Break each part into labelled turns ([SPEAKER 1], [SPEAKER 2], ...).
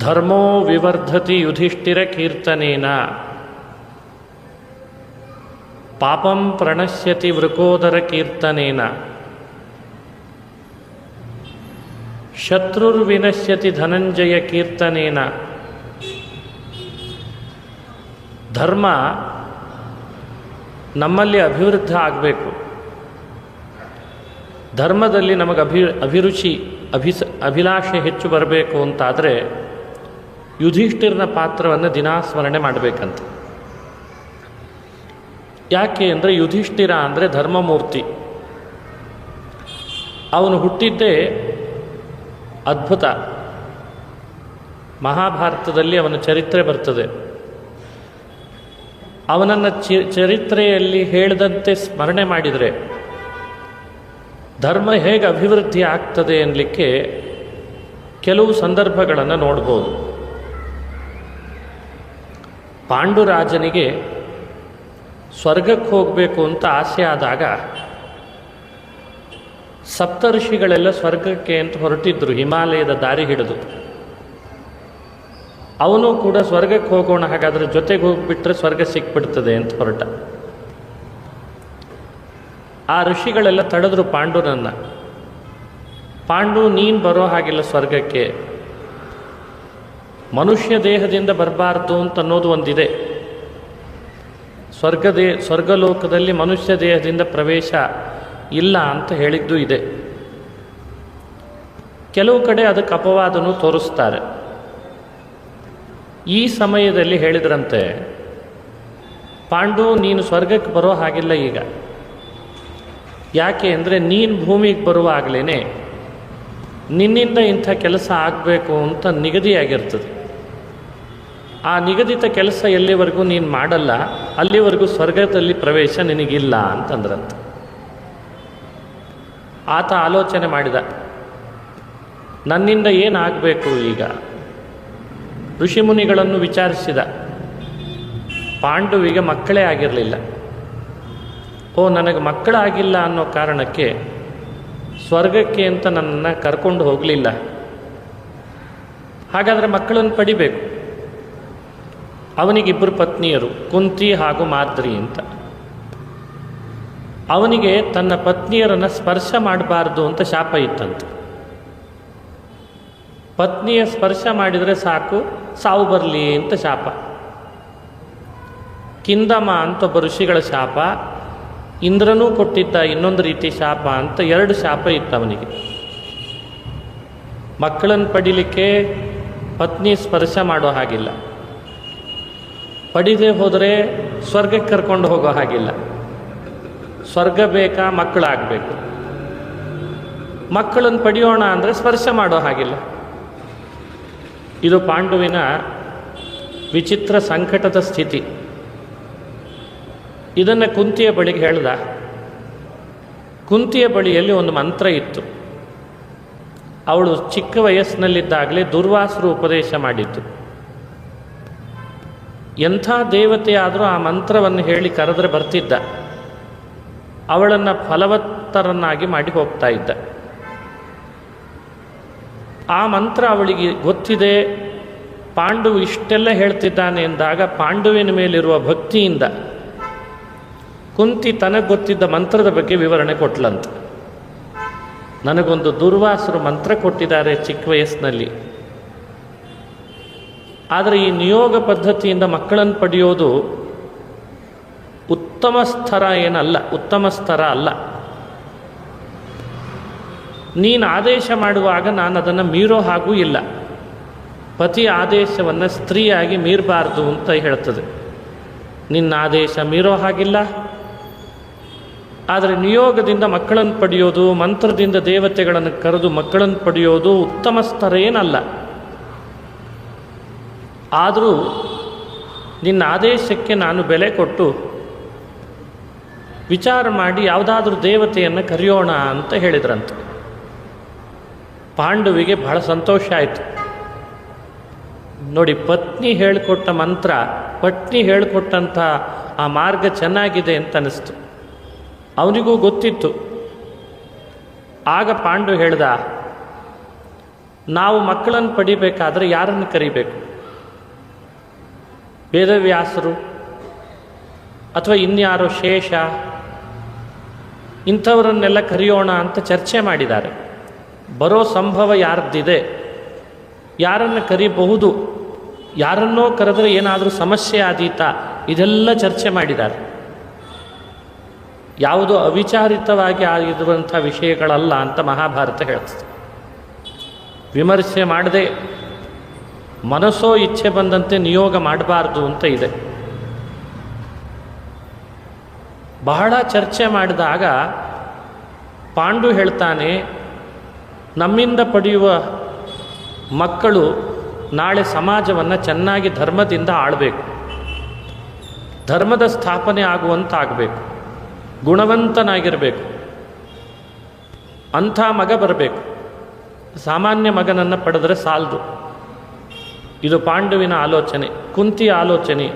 [SPEAKER 1] ಧರ್ಮೋ ವಿವರ್ಧತಿ ಯುಧಿಷ್ಠಿರ ಕೀರ್ತನೇನ ಪಾಪಂ ಪ್ರಣಶ್ಯತಿ ವೃಕೋದರ ಕೀರ್ತನೇನ ಶತ್ರುರ್ವಿನಶ್ಯತಿ ಧನಂಜಯ ಕೀರ್ತನೇನ. ಧರ್ಮ ನಮ್ಮಲ್ಲಿ ಅಭಿವೃದ್ಧಿ ಆಗಬೇಕು. ಧರ್ಮದಲ್ಲಿ ನಮಗೆ ಅಭಿರುಚಿ ಅಭಿಲಾಷೆ ಹೆಚ್ಚು ಬರಬೇಕು ಅಂತಾದರೆ ಯುಧಿಷ್ಠಿರನ ಪಾತ್ರವನ್ನು ದಿನಾ ಸ್ಮರಣೆ ಮಾಡಬೇಕಂತ. ಯಾಕೆ ಅಂದರೆ ಯುಧಿಷ್ಠಿರ ಅಂದರೆ ಧರ್ಮಮೂರ್ತಿ. ಅವನು ಹುಟ್ಟಿದ್ದೇ ಅದ್ಭುತ. ಮಹಾಭಾರತದಲ್ಲಿ ಅವನ ಚರಿತ್ರೆ ಬರ್ತದೆ. ಅವನನ್ನು ಚರಿತ್ರೆಯಲ್ಲಿ ಹೇಳಿದಂತೆ ಸ್ಮರಣೆ ಮಾಡಿದರೆ ಧರ್ಮ ಹೇಗೆ ಅಭಿವೃದ್ಧಿ ಆಗ್ತದೆ ಅನ್ನಲಿಕ್ಕೆ ಕೆಲವು ಸಂದರ್ಭಗಳನ್ನು ನೋಡ್ಬೋದು. ಪಾಂಡುರಾಜನಿಗೆ ಸ್ವರ್ಗಕ್ಕೆ ಹೋಗಬೇಕು ಅಂತ ಆಸೆ ಆದಾಗ ಸಪ್ತಋಷಿಗಳೆಲ್ಲ ಸ್ವರ್ಗಕ್ಕೆ ಅಂತ ಹೊರಟಿದ್ರು, ಹಿಮಾಲಯದ ದಾರಿ ಹಿಡಿದು. ಅವನು ಕೂಡ ಸ್ವರ್ಗಕ್ಕೆ ಹೋಗೋಣ, ಹಾಗಾದರೆ ಜೊತೆಗೆ ಹೋಗಿಬಿಟ್ರೆ ಸ್ವರ್ಗ ಸಿಕ್ಬಿಡ್ತದೆ ಅಂತ ಹೊರಟ. ಆ ಋಷಿಗಳೆಲ್ಲ ತಡೆದ್ರು ಪಾಂಡುನನ್ನು. ಪಾಂಡು, ನೀನು ಬರೋ ಹಾಗಿಲ್ಲ ಸ್ವರ್ಗಕ್ಕೆ, ಮನುಷ್ಯ ದೇಹದಿಂದ ಬರಬಾರ್ದು ಅಂತ ಅನ್ನೋದು ಒಂದಿದೆ. ಸ್ವರ್ಗಲೋಕದಲ್ಲಿ ಮನುಷ್ಯ ದೇಹದಿಂದ ಪ್ರವೇಶ ಇಲ್ಲ ಅಂತ ಹೇಳಿದ್ದು ಇದೆ. ಕೆಲವು ಕಡೆ ಅದಕ್ಕೆ ಅಪವಾದನೂ ತೋರಿಸ್ತಾರೆ. ಈ ಸಮಯದಲ್ಲಿ ಹೇಳಿದ್ರಂತೆ, ಪಾಂಡು ನೀನು ಸ್ವರ್ಗಕ್ಕೆ ಬರೋ ಹಾಗಿಲ್ಲ ಈಗ. ಯಾಕೆ ಅಂದರೆ ನೀನು ಭೂಮಿಗೆ ಬರುವಾಗಲೇ ನಿನ್ನಿಂದ ಇಂಥ ಕೆಲಸ ಆಗಬೇಕು ಅಂತ ನಿಗದಿಯಾಗಿರ್ತದೆ. ಆ ನಿಗದಿತ ಕೆಲಸ ಎಲ್ಲಿವರೆಗೂ ನೀನು ಮಾಡಲ್ಲ ಅಲ್ಲಿವರೆಗೂ ಸ್ವರ್ಗದಲ್ಲಿ ಪ್ರವೇಶ ನಿನಗಿಲ್ಲ ಅಂತಂದ್ರಂತೆ. ಆತ ಆಲೋಚನೆ ಮಾಡಿದ, ನನ್ನಿಂದ ಏನಾಗಬೇಕು ಈಗ? ಋಷಿಮುನಿಗಳನ್ನು ವಿಚಾರಿಸಿದ. ಪಾಂಡುವಿಗೆ ಮಕ್ಕಳೇ ಆಗಿರಲಿಲ್ಲ. ನನಗೆ ಮಕ್ಕಳಾಗಿಲ್ಲ ಅನ್ನೋ ಕಾರಣಕ್ಕೆ ಸ್ವರ್ಗಕ್ಕೆ ಅಂತ ನನ್ನನ್ನು ಕರ್ಕೊಂಡು ಹೋಗಲಿಲ್ಲ. ಹಾಗಾದರೆ ಮಕ್ಕಳನ್ನು ಪಡಿಬೇಕು. ಅವನಿಗಿಬ್ಬರು ಪತ್ನಿಯರು, ಕುಂತಿ ಹಾಗೂ ಮಾದ್ರಿ ಅಂತ. ಅವನಿಗೆ ತನ್ನ ಪತ್ನಿಯರನ್ನು ಸ್ಪರ್ಶ ಮಾಡಬಾರ್ದು ಅಂತ ಶಾಪ ಇತ್ತಂತೆ. ಪತ್ನಿಯ ಸ್ಪರ್ಶ ಮಾಡಿದರೆ ಸಾಕು, ಸಾವು ಬರಲಿ ಅಂತ ಶಾಪ. ಕಿಂದಮ ಅಂತ ಒಬ್ಬ ಋಷಿಗಳ ಶಾಪ, ಇಂದ್ರನೂ ಕೊಟ್ಟಿದ್ದ ಇನ್ನೊಂದು ರೀತಿ ಶಾಪ ಅಂತ ಎರಡು ಶಾಪ ಇತ್ತು ಅವನಿಗೆ. ಮಕ್ಕಳನ್ನು ಪಡಿಲಿಕ್ಕೆ ಪತ್ನಿ ಸ್ಪರ್ಶ ಮಾಡೋ ಹಾಗಿಲ್ಲ, ಪಡಿದೇ ಹೋದರೆ ಸ್ವರ್ಗಕ್ಕೆ ಕರ್ಕೊಂಡು ಹೋಗೋ ಹಾಗಿಲ್ಲ. ಸ್ವರ್ಗ ಬೇಕಾ, ಮಕ್ಕಳಾಗಬೇಕು. ಮಕ್ಕಳನ್ನು ಪಡೆಯೋಣ ಅಂದರೆ ಸ್ಪರ್ಶ ಮಾಡೋ ಹಾಗಿಲ್ಲ. ಇದು ಪಾಂಡುವಿನ ವಿಚಿತ್ರ ಸಂಕಟದ ಸ್ಥಿತಿ. ಇದನ್ನು ಕುಂತಿಯ ಬಳಿಗೆ ಹೇಳ್ದ. ಕುಂತಿಯ ಬಳಿಯಲ್ಲಿ ಒಂದು ಮಂತ್ರ ಇತ್ತು. ಅವಳು ಚಿಕ್ಕ ವಯಸ್ಸಿನಲ್ಲಿದ್ದಾಗಲೇ ದುರ್ವಾಸರು ಉಪದೇಶ ಮಾಡಿತ್ತು. ಎಂಥ ದೇವತೆಯಾದರೂ ಆ ಮಂತ್ರವನ್ನು ಹೇಳಿ ಕರೆದ್ರೆ ಬರ್ತಿದ್ದ. ಅವಳನ್ನು ಫಲವತ್ತರನ್ನಾಗಿ ಮಾಡಿ ಹೋಗ್ತಾ ಇದ್ದ. ಆ ಮಂತ್ರ ಅವಳಿಗೆ ಗೊತ್ತಿದೆ. ಪಾಂಡು ಇಷ್ಟೆಲ್ಲ ಹೇಳ್ತಿದ್ದಾನೆ ಎಂದಾಗ ಪಾಂಡುವಿನ ಮೇಲಿರುವ ಭಕ್ತಿಯಿಂದ ಕುಂತಿ ತನಗೆ ಗೊತ್ತಿದ್ದ ಮಂತ್ರದ ಬಗ್ಗೆ ವಿವರಣೆ ಕೊಟ್ಲಂತ. ನನಗೊಂದು ದುರ್ವಾಸರು ಮಂತ್ರ ಕೊಟ್ಟಿದ್ದಾರೆ ಚಿಕ್ಕ ವಯಸ್ಸಿನಲ್ಲಿ. ಆದರೆ ಈ ನಿಯೋಗ ಪದ್ಧತಿಯಿಂದ ಮಕ್ಕಳನ್ನು ಪಡೆಯೋದು ಉತ್ತಮ ಸ್ತರ ಅಲ್ಲ. ನೀನು ಆದೇಶ ಮಾಡುವಾಗ ನಾನು ಅದನ್ನು ಮೀರೋ ಹಾಗೂ ಇಲ್ಲ. ಪತಿ ಆದೇಶವನ್ನು ಸ್ತ್ರೀಯಾಗಿ ಮೀರಬಾರ್ದು ಅಂತ ಹೇಳ್ತದೆ. ನಿನ್ನ ಆದೇಶ ಮೀರೋ ಹಾಗಿಲ್ಲ. ಆದರೆ ನಿಯೋಗದಿಂದ ಮಕ್ಕಳನ್ನು ಪಡೆಯೋದು, ಮಂತ್ರದಿಂದ ದೇವತೆಗಳನ್ನು ಕರೆದು ಮಕ್ಕಳನ್ನು ಪಡೆಯೋದು ಉತ್ತಮ ಸ್ತರ ಏನಲ್ಲ. ಆದರೂ ನಿನ್ನ ಆದೇಶಕ್ಕೆ ನಾನು ಬೆಲೆ ಕೊಟ್ಟು ವಿಚಾರ ಮಾಡಿ ಯಾವುದಾದ್ರೂ ದೇವತೆಯನ್ನು ಕರೆಯೋಣ ಅಂತ ಹೇಳಿದ್ರಂತೆ. ಪಾಂಡುವಿಗೆ ಬಹಳ ಸಂತೋಷ ಆಯಿತು. ನೋಡಿ, ಪತ್ನಿ ಹೇಳಿಕೊಟ್ಟ ಮಂತ್ರ, ಪತ್ನಿ ಹೇಳಿಕೊಟ್ಟಂಥ ಆ ಮಾರ್ಗ ಚೆನ್ನಾಗಿದೆ ಅಂತ ಅನ್ನಿಸ್ತು. ಅವನಿಗೂ ಗೊತ್ತಿತ್ತು. ಆಗ ಪಾಂಡು ಹೇಳ್ದ, ನಾವು ಮಕ್ಕಳನ್ನು ಪಡಿಬೇಕಾದ್ರೆ ಯಾರನ್ನು ಕರಿಬೇಕು? ವೇದವ್ಯಾಸರು ಅಥವಾ ಇನ್ಯಾರೋ ಶೇಷ ಇಂಥವರನ್ನೆಲ್ಲ ಕರೆಯೋಣ ಅಂತ ಚರ್ಚೆ ಮಾಡಿದ್ದಾರೆ. ಬರೋ ಸಂಭವ ಯಾರ್ದಿದೆ, ಯಾರನ್ನು ಕರಿಬಹುದು, ಯಾರನ್ನೋ ಕರೆದರೆ ಏನಾದರೂ ಸಮಸ್ಯೆ ಆದೀತಾ, ಇದೆಲ್ಲ ಚರ್ಚೆ ಮಾಡಿದ್ದಾರೆ. ಯಾವುದೋ ಅವಿಚಾರಿತವಾಗಿ ಆಗಿರುವಂಥ ವಿಷಯಗಳಲ್ಲ ಅಂತ ಮಹಾಭಾರತ ಹೇಳ್ತದೆ. ವಿಮರ್ಶೆ ಮಾಡದೆ ಮನಸ್ಸೋ ಇಚ್ಛೆ ಬಂದಂತೆ ನಿಯೋಗ ಮಾಡಬಾರ್ದು ಅಂತ ಇದೆ. ಬಹಳ ಚರ್ಚೆ ಮಾಡಿದಾಗ ಪಾಂಡು ಹೇಳ್ತಾನೆ, ನಮ್ಮಿಂದ ಪಡೆಯುವ ಮಕ್ಕಳು ನಾಳೆ ಸಮಾಜವನ್ನು ಚೆನ್ನಾಗಿ ಧರ್ಮದಿಂದ ಆಳಬೇಕು, ಧರ್ಮದ ಸ್ಥಾಪನೆ ಆಗುವಂತಾಗಬೇಕು, ಗುಣವಂತನಾಗಿರಬೇಕು, ಅಂಥ ಮಗ ಬರಬೇಕು. ಸಾಮಾನ್ಯ ಮಗನನ್ನು ಪಡೆದರೆ ಸಾಲದು. ಇದು ಪಾಂಡುವಿನ ಆಲೋಚನೆ, ಕುಂತಿಯ ಆಲೋಚನೆ.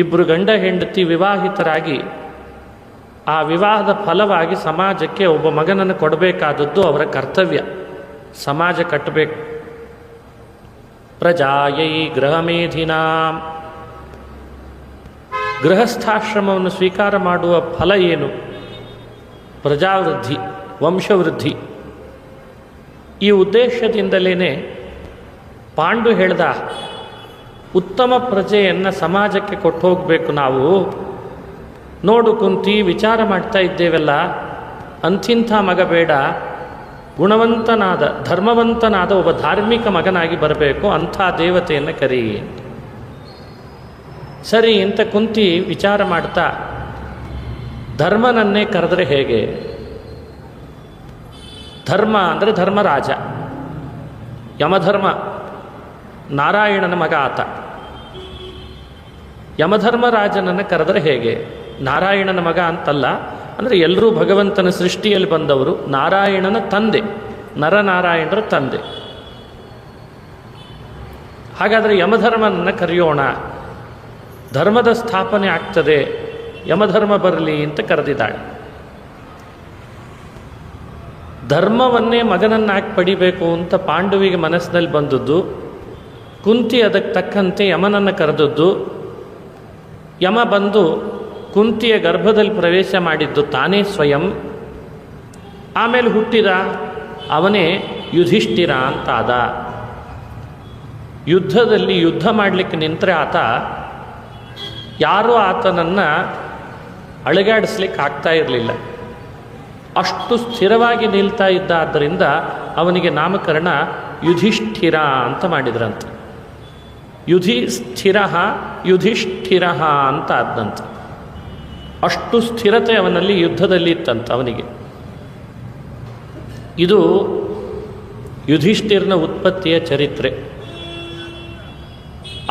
[SPEAKER 1] ಇಬ್ಬರು ಗಂಡ ಹೆಂಡತಿ ವಿವಾಹಿತರಾಗಿ ಆ ವಿವಾಹದ ಫಲವಾಗಿ ಸಮಾಜಕ್ಕೆ ಒಬ್ಬ ಮಗನನ್ನು ಕೊಡಬೇಕಾದದ್ದು ಅವರ ಕರ್ತವ್ಯ. ಸಮಾಜ ಕಟ್ಟಬೇಕು. ಪ್ರಜಾಯೈ ಗೃಹಮೇಧಿನಾಂ, ಗೃಹಸ್ಥಾಶ್ರಮವನ್ನು ಸ್ವೀಕಾರ ಮಾಡುವ ಫಲ ಏನು? ಪ್ರಜಾವೃದ್ಧಿ, ವಂಶವೃದ್ಧಿ. ಈ ಉದ್ದೇಶದಿಂದಲೇ ಪಾಂಡು ಹೇಳ್ದ, ಉತ್ತಮ ಪ್ರಜೆಯನ್ನು ಸಮಾಜಕ್ಕೆ ಕೊಟ್ಟು ಹೋಗಬೇಕು ನಾವು. ನೋಡು ಕುಂತಿ, ವಿಚಾರ ಮಾಡ್ತಾ ಇದ್ದೇವೆಲ್ಲ, ಅಂಥಿಂಥ ಮಗ ಬೇಡ, ಗುಣವಂತನಾದ ಧರ್ಮವಂತನಾದ ಒಬ್ಬ ಧಾರ್ಮಿಕ ಮಗನಾಗಿ ಬರಬೇಕು, ಅಂಥ ದೇವತೆಯನ್ನು ಕರಿ. ಸರಿ ಅಂತ ಕುಂತಿ ವಿಚಾರ ಮಾಡ್ತಾ, ಧರ್ಮನನ್ನೇ ಕರೆದರೆ ಹೇಗೆ? ಧರ್ಮ ಅಂದರೆ ಧರ್ಮರಾಜ, ಯಮಧರ್ಮ ನಾರಾಯಣನ ಮಗ ಆತ. ಯಮಧರ್ಮರಾಜನನ್ನು ಕರೆದರೆ ಹೇಗೆ? ನಾರಾಯಣನ ಮಗ ಅಂತಲ್ಲ, ಅಂದರೆ ಎಲ್ಲರೂ ಭಗವಂತನ ಸೃಷ್ಟಿಯಲ್ಲಿ ಬಂದವರು, ನಾರಾಯಣನ ತಂದೆ, ನರನಾರಾಯಣರ ತಂದೆ. ಹಾಗಾದರೆ ಯಮಧರ್ಮನನ್ನು ಕರೆಯೋಣ, ಧರ್ಮದ ಸ್ಥಾಪನೆ ಆಗ್ತದೆ, ಯಮಧರ್ಮ ಬರಲಿ ಅಂತ ಕರೆದಿದ್ದಾಳೆ. ಧರ್ಮವನ್ನೇ ಮಗನನ್ನಾಗಿ ಪಡಿಬೇಕು ಅಂತ ಪಾಂಡುವಿಗೆ ಮನಸ್ಸಿನಲ್ಲಿ ಬಂದದ್ದು. ಕುಂತಿ ಅದಕ್ಕೆ ತಕ್ಕಂತೆ ಯಮನನ್ನು ಕರೆದದ್ದು. ಯಮ ಬಂದು ಕುಂತಿಯ ಗರ್ಭದಲ್ಲಿ ಪ್ರವೇಶ ಮಾಡಿದ್ದು ತಾನೇ ಸ್ವಯಂ. ಆಮೇಲೆ ಹುಟ್ಟಿದ ಅವನೇ ಯುಧಿಷ್ಠಿರ ಅಂತ ಆದ. ಯುದ್ಧದಲ್ಲಿ ಯುದ್ಧ ಮಾಡಲಿಕ್ಕೆ ನಿಂತರೆ ಆತ ಯಾರೂ ಆತನನ್ನು ಅಳಗಾಡಿಸ್ಲಿಕ್ಕೆ ಆಗ್ತಾ ಇರಲಿಲ್ಲ. ಅಷ್ಟು ಸ್ಥಿರವಾಗಿ ನಿಲ್ತಾ ಇದ್ದ. ಆದ್ದರಿಂದ ಅವನಿಗೆ ನಾಮಕರಣ ಯುಧಿಷ್ಠಿರ ಅಂತ ಮಾಡಿದ್ರಂತೆ. ಯುಧಿಸ್ಥಿರ ಯುಧಿಷ್ಠಿರ ಅಂತ ಆದಂತೆ. ಅಷ್ಟು ಸ್ಥಿರತೆ ಅವನಲ್ಲಿ ಯುದ್ಧದಲ್ಲಿ ಇತ್ತಂತ ಅವನಿಗೆ. ಇದು ಯುಧಿಷ್ಠಿರನ ಉತ್ಪತ್ತಿಯ ಚರಿತ್ರೆ.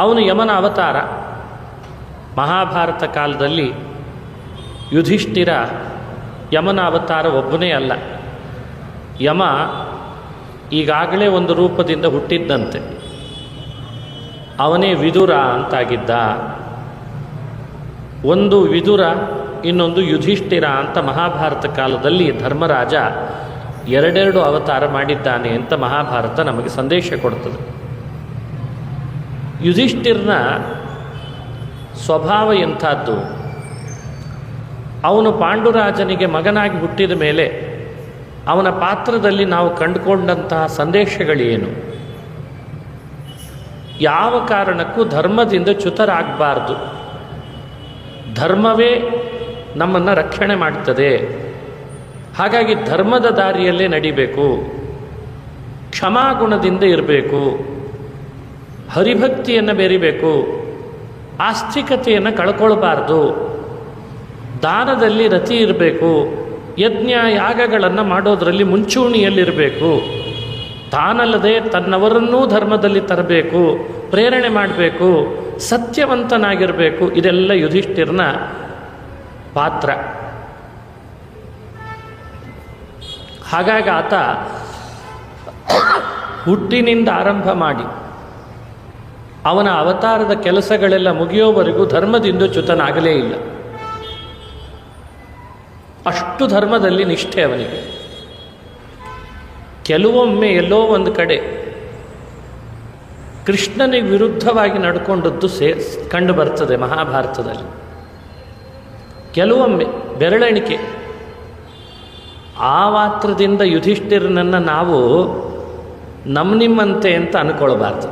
[SPEAKER 1] ಅವನು ಯಮನ ಅವತಾರ. ಮಹಾಭಾರತ ಕಾಲದಲ್ಲಿ ಯುಧಿಷ್ಠಿರ ಯಮನ ಅವತಾರ ಒಬ್ಬನೇ ಅಲ್ಲ. ಯಮ ಈಗಾಗಲೇ ಒಂದು ರೂಪದಿಂದ ಹುಟ್ಟಿದ್ದಂತೆ. ಅವನೇ ವಿದುರ ಅಂತಾಗಿದ್ದ. ಒಂದು ವಿದುರ, ಇನ್ನೊಂದು ಯುಧಿಷ್ಠಿರ ಅಂತ ಮಹಾಭಾರತ ಕಾಲದಲ್ಲಿ ಧರ್ಮರಾಜ ಎರಡೆರಡು ಅವತಾರ ಮಾಡಿದ್ದಾನೆ ಅಂತ ಮಹಾಭಾರತ ನಮಗೆ ಸಂದೇಶ ಕೊಡ್ತದೆ. ಯುಧಿಷ್ಠಿರನ ಸ್ವಭಾವ ಎಂಥದ್ದು? ಅವನು ಪಾಂಡುರಾಜನಿಗೆ ಮಗನಾಗಿ ಹುಟ್ಟಿದ ಮೇಲೆ ಅವನ ಪಾತ್ರದಲ್ಲಿ ನಾವು ಕಂಡುಕೊಂಡಂತಹ ಸಂದೇಶಗಳೇನು? ಯಾವ ಕಾರಣಕ್ಕೂ ಧರ್ಮದಿಂದ ಚ್ಯುತರಾಗಬಾರ್ದು. ಧರ್ಮವೇ ನಮ್ಮನ್ನು ರಕ್ಷಣೆ ಮಾಡ್ತದೆ. ಹಾಗಾಗಿ ಧರ್ಮದ ದಾರಿಯಲ್ಲೇ ನಡಿಬೇಕು. ಕ್ಷಮಾಗುಣದಿಂದ ಇರಬೇಕು. ಹರಿಭಕ್ತಿಯನ್ನು ಬೆರಿಬೇಕು. ಆಸ್ತಿಕತೆಯನ್ನು ಕಳ್ಕೊಳ್ಬಾರ್ದು. ದಾನದಲ್ಲಿ ರತಿ ಇರಬೇಕು. ಯಜ್ಞ ಯಾಗಗಳನ್ನು ಮಾಡೋದರಲ್ಲಿ ಮುಂಚೂಣಿಯಲ್ಲಿರಬೇಕು. ತಾನಲ್ಲದೆ ತನ್ನವರನ್ನೂ ಧರ್ಮದಲ್ಲಿ ತರಬೇಕು, ಪ್ರೇರಣೆ ಮಾಡಬೇಕು, ಸತ್ಯವಂತನಾಗಿರಬೇಕು. ಇದೆಲ್ಲ ಯುಧಿಷ್ಠಿರನ ಪಾತ್ರ. ಹಾಗಾಗಿ ಆತ ಹುಟ್ಟಿನಿಂದ ಆರಂಭ ಮಾಡಿ ಅವನ ಅವತಾರದ ಕೆಲಸಗಳೆಲ್ಲ ಮುಗಿಯೋವರೆಗೂ ಧರ್ಮದಿಂದ ಚ್ಯುತನಾಗಲೇ ಇಲ್ಲ. ಅಷ್ಟು ಧರ್ಮದಲ್ಲಿ ನಿಷ್ಠೆ ಅವನಿಗೆ. ಕೆಲವೊಮ್ಮೆ ಎಲ್ಲೋ ಒಂದು ಕಡೆ ಕೃಷ್ಣನಿಗೆ ವಿರುದ್ಧವಾಗಿ ನಡ್ಕೊಂಡದ್ದು ಕಂಡು ಬರ್ತದೆ ಮಹಾಭಾರತದಲ್ಲಿ. ಕೆಲವೊಮ್ಮೆ ಬೆರಳೆಣಿಕೆ. ಆ ಮಾತ್ರದಿಂದ ಯುಧಿಷ್ಠಿರನನ್ನು ನಾವು ನಿಮ್ಮಂತೆ ಅಂತ ಅಂದ್ಕೊಳ್ಬಾರ್ದು.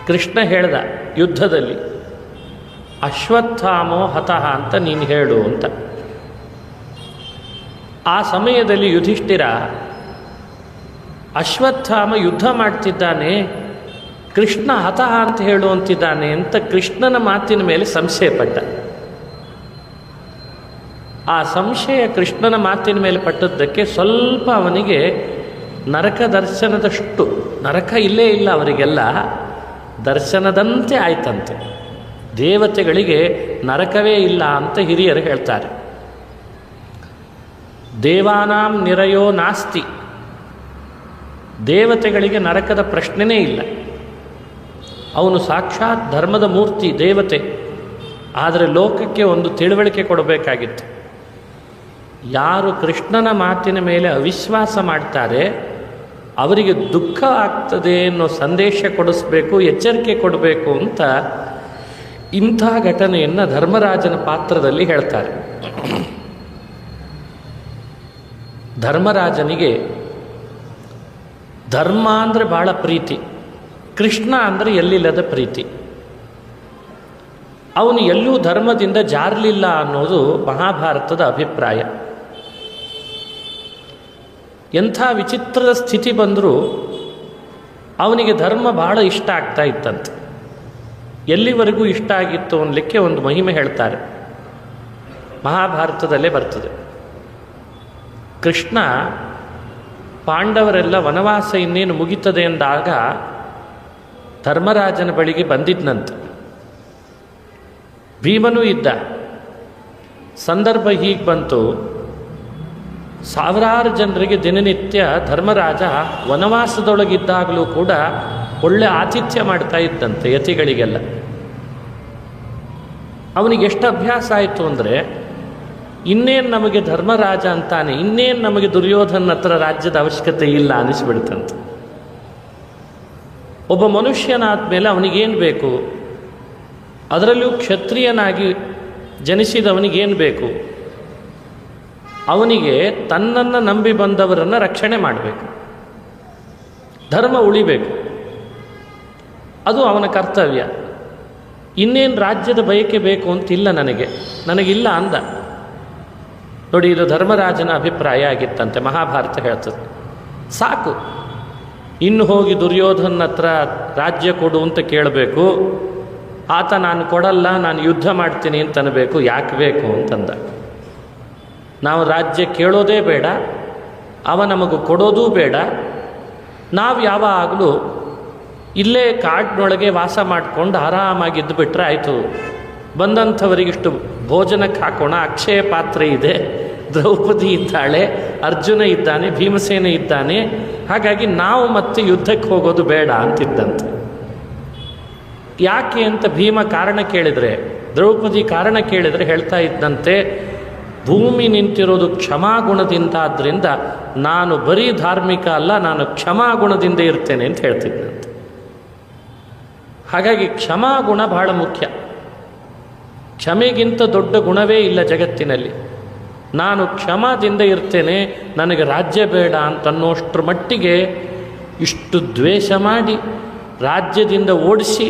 [SPEAKER 1] ಕೃಷ್ಣ ಹೇಳ್ದ ಯುದ್ಧದಲ್ಲಿ, ಅಶ್ವತ್ಥಾಮೋ ಹತಃ ಅಂತ ನೀನು ಹೇಳು ಅಂತ. ಆ ಸಮಯದಲ್ಲಿ ಯುಧಿಷ್ಠಿರ ಅಶ್ವತ್ಥಾಮ ಯುದ್ಧ ಮಾಡ್ತಿದ್ದಾನೆ, ಕೃಷ್ಣ ಹತಃ ಅಂತ ಹೇಳು ಅಂತಿದ್ದಾನೆ ಅಂತ ಕೃಷ್ಣನ ಮಾತಿನ ಮೇಲೆ ಸಂಶಯಪಟ್ಟ. ಆ ಸಂಶಯ ಕೃಷ್ಣನ ಮಾತಿನ ಮೇಲೆ ಪಟ್ಟದ್ದಕ್ಕೆ ಸ್ವಲ್ಪ ಅವನಿಗೆ ನರಕ ದರ್ಶನದಷ್ಟು, ನರಕ ಇಲ್ಲೇ ಇಲ್ಲ ಅವರಿಗೆಲ್ಲ, ದರ್ಶನದಂತೆ ಆಯ್ತಂತೆ. ದೇವತೆಗಳಿಗೆ ನರಕವೇ ಇಲ್ಲ ಅಂತ ಹಿರಿಯರು ಹೇಳ್ತಾರೆ. ದೇವಾನಾಂ ನಿರಯೋ ನಾಸ್ತಿ, ದೇವತೆಗಳಿಗೆ ನರಕದ ಪ್ರಶ್ನೆನೇ ಇಲ್ಲ. ಅವನು ಸಾಕ್ಷಾತ್ ಧರ್ಮದ ಮೂರ್ತಿ ದೇವತೆ. ಆದರೆ ಲೋಕಕ್ಕೆ ಒಂದು ತಿಳುವಳಿಕೆ ಕೊಡಬೇಕಾಗಿತ್ತು. ಯಾರು ಕೃಷ್ಣನ ಮಾತಿನ ಮೇಲೆ ಅವಿಶ್ವಾಸ ಮಾಡ್ತಾರೆ ಅವರಿಗೆ ದುಃಖ ಆಗ್ತದೆ ಅನ್ನೋ ಸಂದೇಶ ಕೊಡಿಸ್ಬೇಕು, ಎಚ್ಚರಿಕೆ ಕೊಡಬೇಕು ಅಂತ ಇಂಥ ಘಟನೆಯನ್ನು ಧರ್ಮರಾಜನ ಪಾತ್ರದಲ್ಲಿ ಹೇಳ್ತಾರೆ. ಧರ್ಮರಾಜನಿಗೆ ಧರ್ಮ ಅಂದರೆ ಭಾಳ ಪ್ರೀತಿ, ಕೃಷ್ಣ ಅಂದರೆ ಎಲ್ಲಿಲ್ಲದ ಪ್ರೀತಿ. ಅವನು ಎಲ್ಲೂ ಧರ್ಮದಿಂದ ಜಾರಲಿಲ್ಲ ಅನ್ನೋದು ಮಹಾಭಾರತದ ಅಭಿಪ್ರಾಯ. ಎಂಥ ವಿಚಿತ್ರದ ಸ್ಥಿತಿ ಬಂದರೂ ಅವನಿಗೆ ಧರ್ಮ ಬಹಳ ಇಷ್ಟ ಆಗ್ತಾ ಇತ್ತಂತೆ. ಎಲ್ಲಿವರೆಗೂ ಇಷ್ಟ ಆಗಿತ್ತು ಅನ್ನಲಿಕ್ಕೆ ಒಂದು ಮಹಿಮೆ ಹೇಳ್ತಾರೆ, ಮಹಾಭಾರತದಲ್ಲೇ ಬರ್ತದೆ. ಕೃಷ್ಣ ಪಾಂಡವರೆಲ್ಲ ವನವಾಸ ಇನ್ನೇನು ಮುಗಿತದೆ ಎಂದಾಗ ಧರ್ಮರಾಜನ ಬಳಿಗೆ ಬಂದಿದ್ನಂತೆ. ಭೀಮನೂ ಇದ್ದ. ಸಂದರ್ಭ ಹೀಗೆ ಬಂತು, ಸಾವಿರಾರು ಜನರಿಗೆ ದಿನನಿತ್ಯ ಧರ್ಮರಾಜ ವನವಾಸದೊಳಗಿದ್ದಾಗಲೂ ಕೂಡ ಒಳ್ಳೆ ಆತಿಥ್ಯ ಮಾಡ್ತಾ ಇದ್ದಂತೆ ಯತಿಗಳಿಗೆಲ್ಲ. ಅವನಿಗೆ ಎಷ್ಟು ಅಭ್ಯಾಸ ಆಯಿತು ಅಂದರೆ, ಇನ್ನೇನು ನಮಗೆ ಧರ್ಮರಾಜ ಅಂತಾನೆ, ಇನ್ನೇನು ನಮಗೆ ದುರ್ಯೋಧನ ಹತ್ರ ರಾಜ್ಯದ ಅವಶ್ಯಕತೆ ಇಲ್ಲ ಅನಿಸ್ಬಿಡ್ತಂತೆ. ಒಬ್ಬ ಮನುಷ್ಯನಾದ ಮೇಲೆ ಅವನಿಗೇನು ಬೇಕು, ಅದರಲ್ಲೂ ಕ್ಷತ್ರಿಯನಾಗಿ ಜನಿಸಿದವನಿಗೇನು ಬೇಕು, ಅವನಿಗೆ ತನ್ನನ್ನು ನಂಬಿ ಬಂದವರನ್ನು ರಕ್ಷಣೆ ಮಾಡಬೇಕು, ಧರ್ಮ ಉಳಿಬೇಕು, ಅದು ಅವನ ಕರ್ತವ್ಯ. ಇನ್ನೇನು ರಾಜ್ಯದ ಬಯಕೆ ಬೇಕು ಅಂತಿಲ್ಲ ನನಗಿಲ್ಲ ಅಂದ. ನೋಡಿ, ಇದು ಧರ್ಮರಾಜನ ಅಭಿಪ್ರಾಯ ಆಗಿತ್ತಂತೆ. ಮಹಾಭಾರತ ಹೇಳ್ತದೆ, ಸಾಕು ಇನ್ನು ಹೋಗಿ ದುರ್ಯೋಧನ ಹತ್ರ ರಾಜ್ಯ ಕೊಡು ಅಂತ ಕೇಳಬೇಕು, ಆತ ನಾನು ಕೊಡಲ್ಲ, ನಾನು ಯುದ್ಧ ಮಾಡ್ತೀನಿ ಅಂತ ಅನ್ನಬೇಕು, ಯಾಕೆ ಬೇಕು ಅಂತಂದ. ನಾವು ರಾಜ್ಯ ಕೇಳೋದೇ ಬೇಡ, ಅವ ನಮಗೂ ಕೊಡೋದೂ ಬೇಡ, ನಾವು ಯಾವಾಗಲೂ ಇಲ್ಲೇ ಕಾಡಿನೊಳಗೆ ವಾಸ ಮಾಡಿಕೊಂಡು ಆರಾಮಾಗಿದ್ದು ಬಿಟ್ಟರೆ ಆಯಿತು. ಬಂದಂಥವರಿಗಿಷ್ಟು ಭೋಜನಕ್ಕೆ ಹಾಕೋಣ, ಅಕ್ಷಯ ಪಾತ್ರೆ ಇದೆ, ದ್ರೌಪದಿ ಇದ್ದಾಳೆ, ಅರ್ಜುನ ಇದ್ದಾನೆ, ಭೀಮಸೇನ ಇದ್ದಾನೆ, ಹಾಗಾಗಿ ನಾವು ಮತ್ತೆ ಯುದ್ಧಕ್ಕೆ ಹೋಗೋದು ಬೇಡ ಅಂತಿದ್ದಂತೆ. ಯಾಕೆ ಅಂತ ಭೀಮ ಕಾರಣ ಕೇಳಿದರೆ, ದ್ರೌಪದಿ ಕಾರಣ ಕೇಳಿದರೆ ಹೇಳ್ತಾ ಇದ್ದಂತೆ, ಭೂಮಿ ನಿಂತಿರೋದು ಕ್ಷಮಾಗುಣದಿಂದ, ಆದ್ದರಿಂದ ನಾನು ಬರೀ ಧಾರ್ಮಿಕ ಅಲ್ಲ, ನಾನು ಕ್ಷಮಾಗುಣದಿಂದ ಇರ್ತೇನೆ ಅಂತ ಹೇಳ್ತಿದ್ದಂತೆ. ಹಾಗಾಗಿ ಕ್ಷಮಾಗುಣ ಬಹಳ ಮುಖ್ಯ. ಕ್ಷಮೆಗಿಂತ ದೊಡ್ಡ ಗುಣವೇ ಇಲ್ಲ ಜಗತ್ತಿನಲ್ಲಿ. ನಾನು ಕ್ಷಮಾದಿಂದ ಇರ್ತೇನೆ, ನನಗೆ ರಾಜ್ಯ ಬೇಡ ಅಂತನ್ನೋಷ್ಟ್ರ ಮಟ್ಟಿಗೆ ಇಷ್ಟು ದ್ವೇಷ ಮಾಡಿ ರಾಜ್ಯದಿಂದ ಓಡಿಸಿ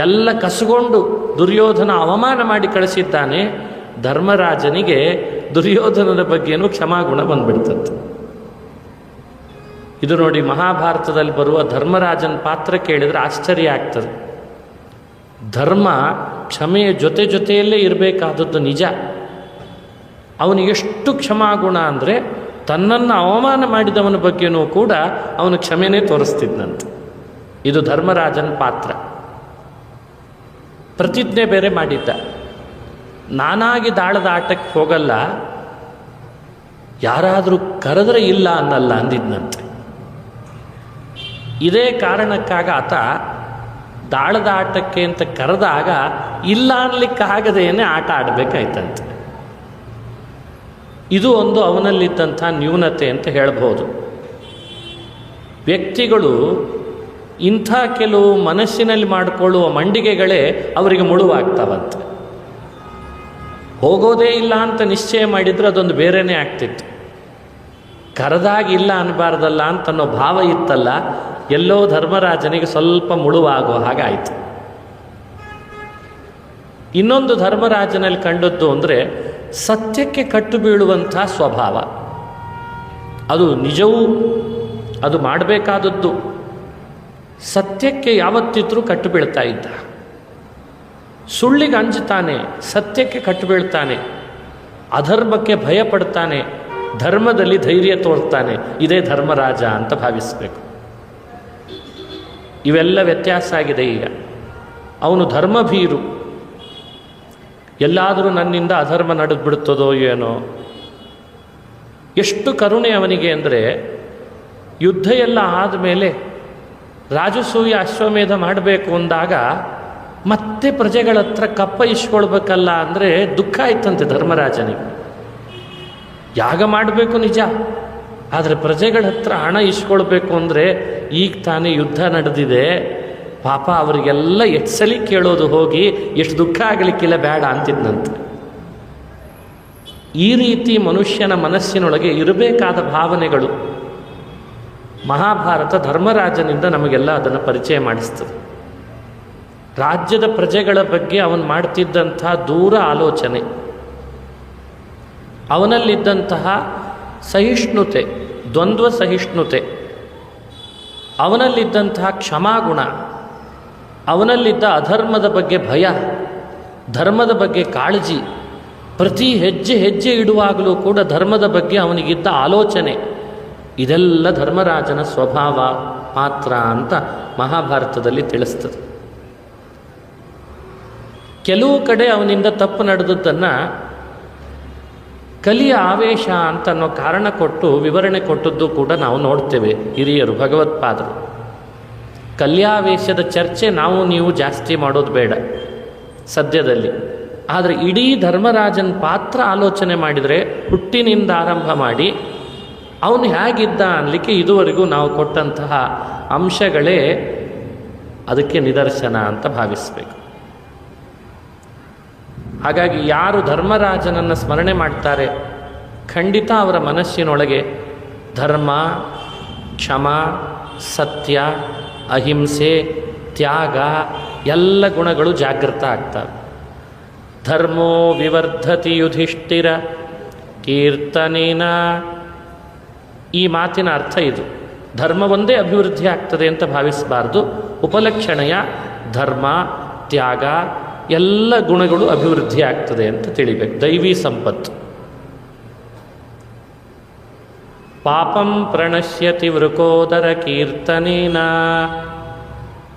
[SPEAKER 1] ಎಲ್ಲ ಕಸಗೊಂಡು ದುರ್ಯೋಧನ ಅವಮಾನ ಮಾಡಿ ಕಳಿಸಿದ್ದಾನೆ. ಧರ್ಮರಾಜನಿಗೆ ದುರ್ಯೋಧನನ ಬಗ್ಗೆನೂ ಕ್ಷಮಾಗುಣ ಬಂದ್ಬಿಡ್ತಂತೆ. ಇದು ನೋಡಿ, ಮಹಾಭಾರತದಲ್ಲಿ ಬರುವ ಧರ್ಮರಾಜನ ಪಾತ್ರ ಕೇಳಿದರೆ ಆಶ್ಚರ್ಯ ಆಗ್ತದೆ. ಧರ್ಮ ಕ್ಷಮೆಯ ಜೊತೆಯಲ್ಲೇ ಇರಬೇಕಾದದ್ದು ನಿಜ. ಅವನಿಗೆಷ್ಟು ಕ್ಷಮಾಗುಣ ಅಂದರೆ, ತನ್ನನ್ನು ಅವಮಾನ ಮಾಡಿದವನ ಬಗ್ಗೆನೂ ಕೂಡ ಅವನು ಕ್ಷಮೆನೇ ತೋರಿಸ್ತಿದ್ದಂತೆ. ಇದು ಧರ್ಮರಾಜನ ಪಾತ್ರ. ಪ್ರತಿಜ್ಞೆ ಬೇರೆ ಮಾಡಿದ್ದ, ನಾನಾಗಿ ದಾಳದ ಆಟಕ್ಕೆ ಹೋಗಲ್ಲ, ಯಾರಾದರೂ ಕರೆದರೆ ಇಲ್ಲ ಅನ್ನಲ್ಲ ಅಂದಿದ್ದಂತೆ. ಇದೇ ಕಾರಣಕ್ಕಾಗ ಆತ ದಾಳದ ಆಟಕ್ಕೆ ಅಂತ ಕರೆದಾಗ ಇಲ್ಲ ಅನ್ಲಿಕ್ಕೆ ಆಗದೇನೆ ಆಟ ಆಡಬೇಕಾಯ್ತಂತೆ. ಇದು ಒಂದು ಅವನಲ್ಲಿದ್ದಂಥ ನ್ಯೂನತೆ ಅಂತ ಹೇಳ್ಬೋದು. ವ್ಯಕ್ತಿಗಳು ಇಂಥ ಕೆಲವು ಮನಸ್ಸಿನಲ್ಲಿ ಮಾಡಿಕೊಳ್ಳುವ ಮಂಡಿಗೆಗಳೇ ಅವರಿಗೆ ಮುಳುವಾಗ್ತಾವಂತೆ. ಹೋಗೋದೇ ಇಲ್ಲ ಅಂತ ನಿಶ್ಚಯ ಮಾಡಿದರೆ ಅದೊಂದು ಬೇರೆಯೇ ಆಗ್ತಿತ್ತು. ಕರೆದಾಗ ಇಲ್ಲ ಅನ್ನಬಾರ್ದಲ್ಲ ಅಂತನ್ನೋ ಭಾವ ಇತ್ತಲ್ಲ, ಎಲ್ಲೋ ಧರ್ಮರಾಜನಿಗೆ ಸ್ವಲ್ಪ ಮುಳುವಾಗೋ ಹಾಗಾಯಿತು. ಇನ್ನೊಂದು ಧರ್ಮರಾಜನಲ್ಲಿ ಕಂಡದ್ದು ಅಂದರೆ ಸತ್ಯಕ್ಕೆ ಕಟ್ಟು ಬೀಳುವಂಥ ಸ್ವಭಾವ. ಅದು ನಿಜವೂ, ಅದು ಮಾಡಬೇಕಾದದ್ದು. ಸತ್ಯಕ್ಕೆ ಯಾವತ್ತಿದ್ರೂ ಕಟ್ಟು ಬೀಳ್ತಾ ಇದ್ದ. ಸುಳ್ಳಿಗೆ ಅಂಜುತ್ತಾನೆ, ಸತ್ಯಕ್ಕೆ ಕಟ್ಟು ಬೀಳ್ತಾನೆ. ಅಧರ್ಮಕ್ಕೆ ಭಯ ಪಡ್ತಾನೆ, ಧರ್ಮದಲ್ಲಿ ಧೈರ್ಯ ತೋರ್ತಾನೆ. ಇದೇ ಧರ್ಮರಾಜ ಅಂತ ಭಾವಿಸಬೇಕು. ಇವೆಲ್ಲ ವ್ಯತ್ಯಾಸ ಆಗಿದೆ ಈಗ. ಅವನು ಧರ್ಮಭೀರು. ಎಲ್ಲಾದರೂ ನನ್ನಿಂದ ಅಧರ್ಮ ನಡೆದ್ಬಿಡುತ್ತದೋ ಏನೋ. ಎಷ್ಟು ಕರುಣೆ ಅವನಿಗೆ ಅಂದರೆ, ಯುದ್ಧ ಎಲ್ಲ ಆದಮೇಲೆ ರಾಜಸೂಯ ಅಶ್ವಮೇಧ ಮಾಡಬೇಕು ಅಂದಾಗ ಮತ್ತೆ ಪ್ರಜೆಗಳ ಹತ್ರ ಕಪ್ಪ ಇಸ್ಕೊಳ್ಬೇಕಲ್ಲ ಅಂದರೆ ದುಃಖ ಆಯ್ತಂತೆ ಧರ್ಮರಾಜನಿಗೆ. ಯಾಗ ಮಾಡಬೇಕು ನಿಜ, ಆದರೆ ಪ್ರಜೆಗಳ ಹತ್ರ ಹಣ ಇಸ್ಕೊಳ್ಬೇಕು ಅಂದರೆ ಈಗ ತಾನೇ ಯುದ್ಧ ನಡೆದಿದೆ, ಪಾಪ ಅವರಿಗೆಲ್ಲ ಎಷ್ಟು ಸಲ ಕೇಳೋದು ಹೋಗಿ, ಎಷ್ಟು ದುಃಖ ಆಗಲಿಕ್ಕಿಲ್ಲ ಬೇಡ ಅಂತಿದ್ನಂತೆ. ಈ ರೀತಿ ಮನುಷ್ಯನ ಮನಸ್ಸಿನೊಳಗೆ ಇರಬೇಕಾದ ಭಾವನೆಗಳು ಮಹಾಭಾರತ ಧರ್ಮರಾಜನಿಂದ ನಮಗೆಲ್ಲ ಅದನ್ನು ಪರಿಚಯ ಮಾಡಿಸ್ತದೆ. ರಾಜ್ಯದ ಪ್ರಜೆಗಳ ಬಗ್ಗೆ ಅವನು ಮಾಡ್ತಿದ್ದಂತಹ ದೂರ ಆಲೋಚನೆ, ಅವನಲ್ಲಿದ್ದಂತಹ ಸಹಿಷ್ಣುತೆ, ದ್ವಂದ್ವ ಸಹಿಷ್ಣುತೆ, ಅವನಲ್ಲಿದ್ದಂತಹ ಕ್ಷಮಾಗುಣ, ಅವನಲ್ಲಿದ್ದ ಅಧರ್ಮದ ಬಗ್ಗೆ ಭಯ, ಧರ್ಮದ ಬಗ್ಗೆ ಕಾಳಜಿ, ಪ್ರತಿ ಹೆಜ್ಜೆ ಹೆಜ್ಜೆ ಇಡುವಾಗಲೂ ಕೂಡ ಧರ್ಮದ ಬಗ್ಗೆ ಅವನಿಗಿದ್ದ ಆಲೋಚನೆ, ಇದೆಲ್ಲ ಧರ್ಮರಾಜನ ಸ್ವಭಾವ ಮಾತ್ರ ಅಂತ ಮಹಾಭಾರತದಲ್ಲಿ ತಿಳಿಸ್ತದೆ. ಕೆಲವು ಕಡೆ ಅವನಿಂದ ತಪ್ಪು ನಡೆದದ್ದನ್ನು ಕಲಿಯ ಆವೇಶ ಅಂತ ಅನ್ನೋ ಕಾರಣ ಕೊಟ್ಟು ವಿವರಣೆ ಕೊಟ್ಟದ್ದು ಕೂಡ ನಾವು ನೋಡ್ತೇವೆ ಹಿರಿಯರು, ಭಗವತ್ಪಾದರು. ಕಲ್ಯಾವೇಶದ ಚರ್ಚೆ ನಾವು ನೀವು ಜಾಸ್ತಿ ಮಾಡೋದು ಬೇಡ ಸದ್ಯದಲ್ಲಿ. ಆದರೆ ಇಡೀ ಧರ್ಮರಾಜನ ಪಾತ್ರ ಆಲೋಚನೆ ಮಾಡಿದರೆ, ಹುಟ್ಟಿನಿಂದ ಆರಂಭ ಮಾಡಿ ಅವನು ಹೇಗಿದ್ದ ಅನ್ನಲಿಕ್ಕೆ ಇದುವರೆಗೂ ನಾವು ಕೊಟ್ಟಂತಹ ಅಂಶಗಳೇ ಅದಕ್ಕೆ ನಿದರ್ಶನ ಅಂತ ಭಾವಿಸಬೇಕು. ಹಾಗಾಗಿ ಯಾರು ಧರ್ಮರಾಜನನ್ನು ಸ್ಮರಣೆ ಮಾಡ್ತಾರೆ, ಖಂಡಿತ ಅವರ ಮನಸ್ಸಿನೊಳಗೆ ಧರ್ಮ, ಕ್ಷಮ, ಸತ್ಯ, ಅಹಿಂಸೆ, ತ್ಯಾಗ ಎಲ್ಲ ಗುಣಗಳು ಜಾಗೃತ ಆಗ್ತವೆ. ಧರ್ಮೋ ವಿವರ್ಧತಿ ಯುಧಿಷ್ಠಿರ ಕೀರ್ತನೇನ. ಈ ಮಾತಿನ ಅರ್ಥ ಇದು. ಧರ್ಮ ಒಂದೇ ಅಭಿವೃದ್ಧಿ ಆಗ್ತದೆ ಅಂತ ಭಾವಿಸಬಾರ್ದು. ಉಪಲಕ್ಷಣೆಯ ಧರ್ಮ, ತ್ಯಾಗ ಎಲ್ಲ ಗುಣಗಳು ಅಭಿವೃದ್ಧಿ ಆಗ್ತದೆ ಅಂತ ತಿಳಿಬೇಕು. ದೈವಿ ಸಂಪತ್ತು. ಪಾಪಂ ಪ್ರಣಶ್ಯತಿ ವೃಕೋದರ ಕೀರ್ತನೇನ.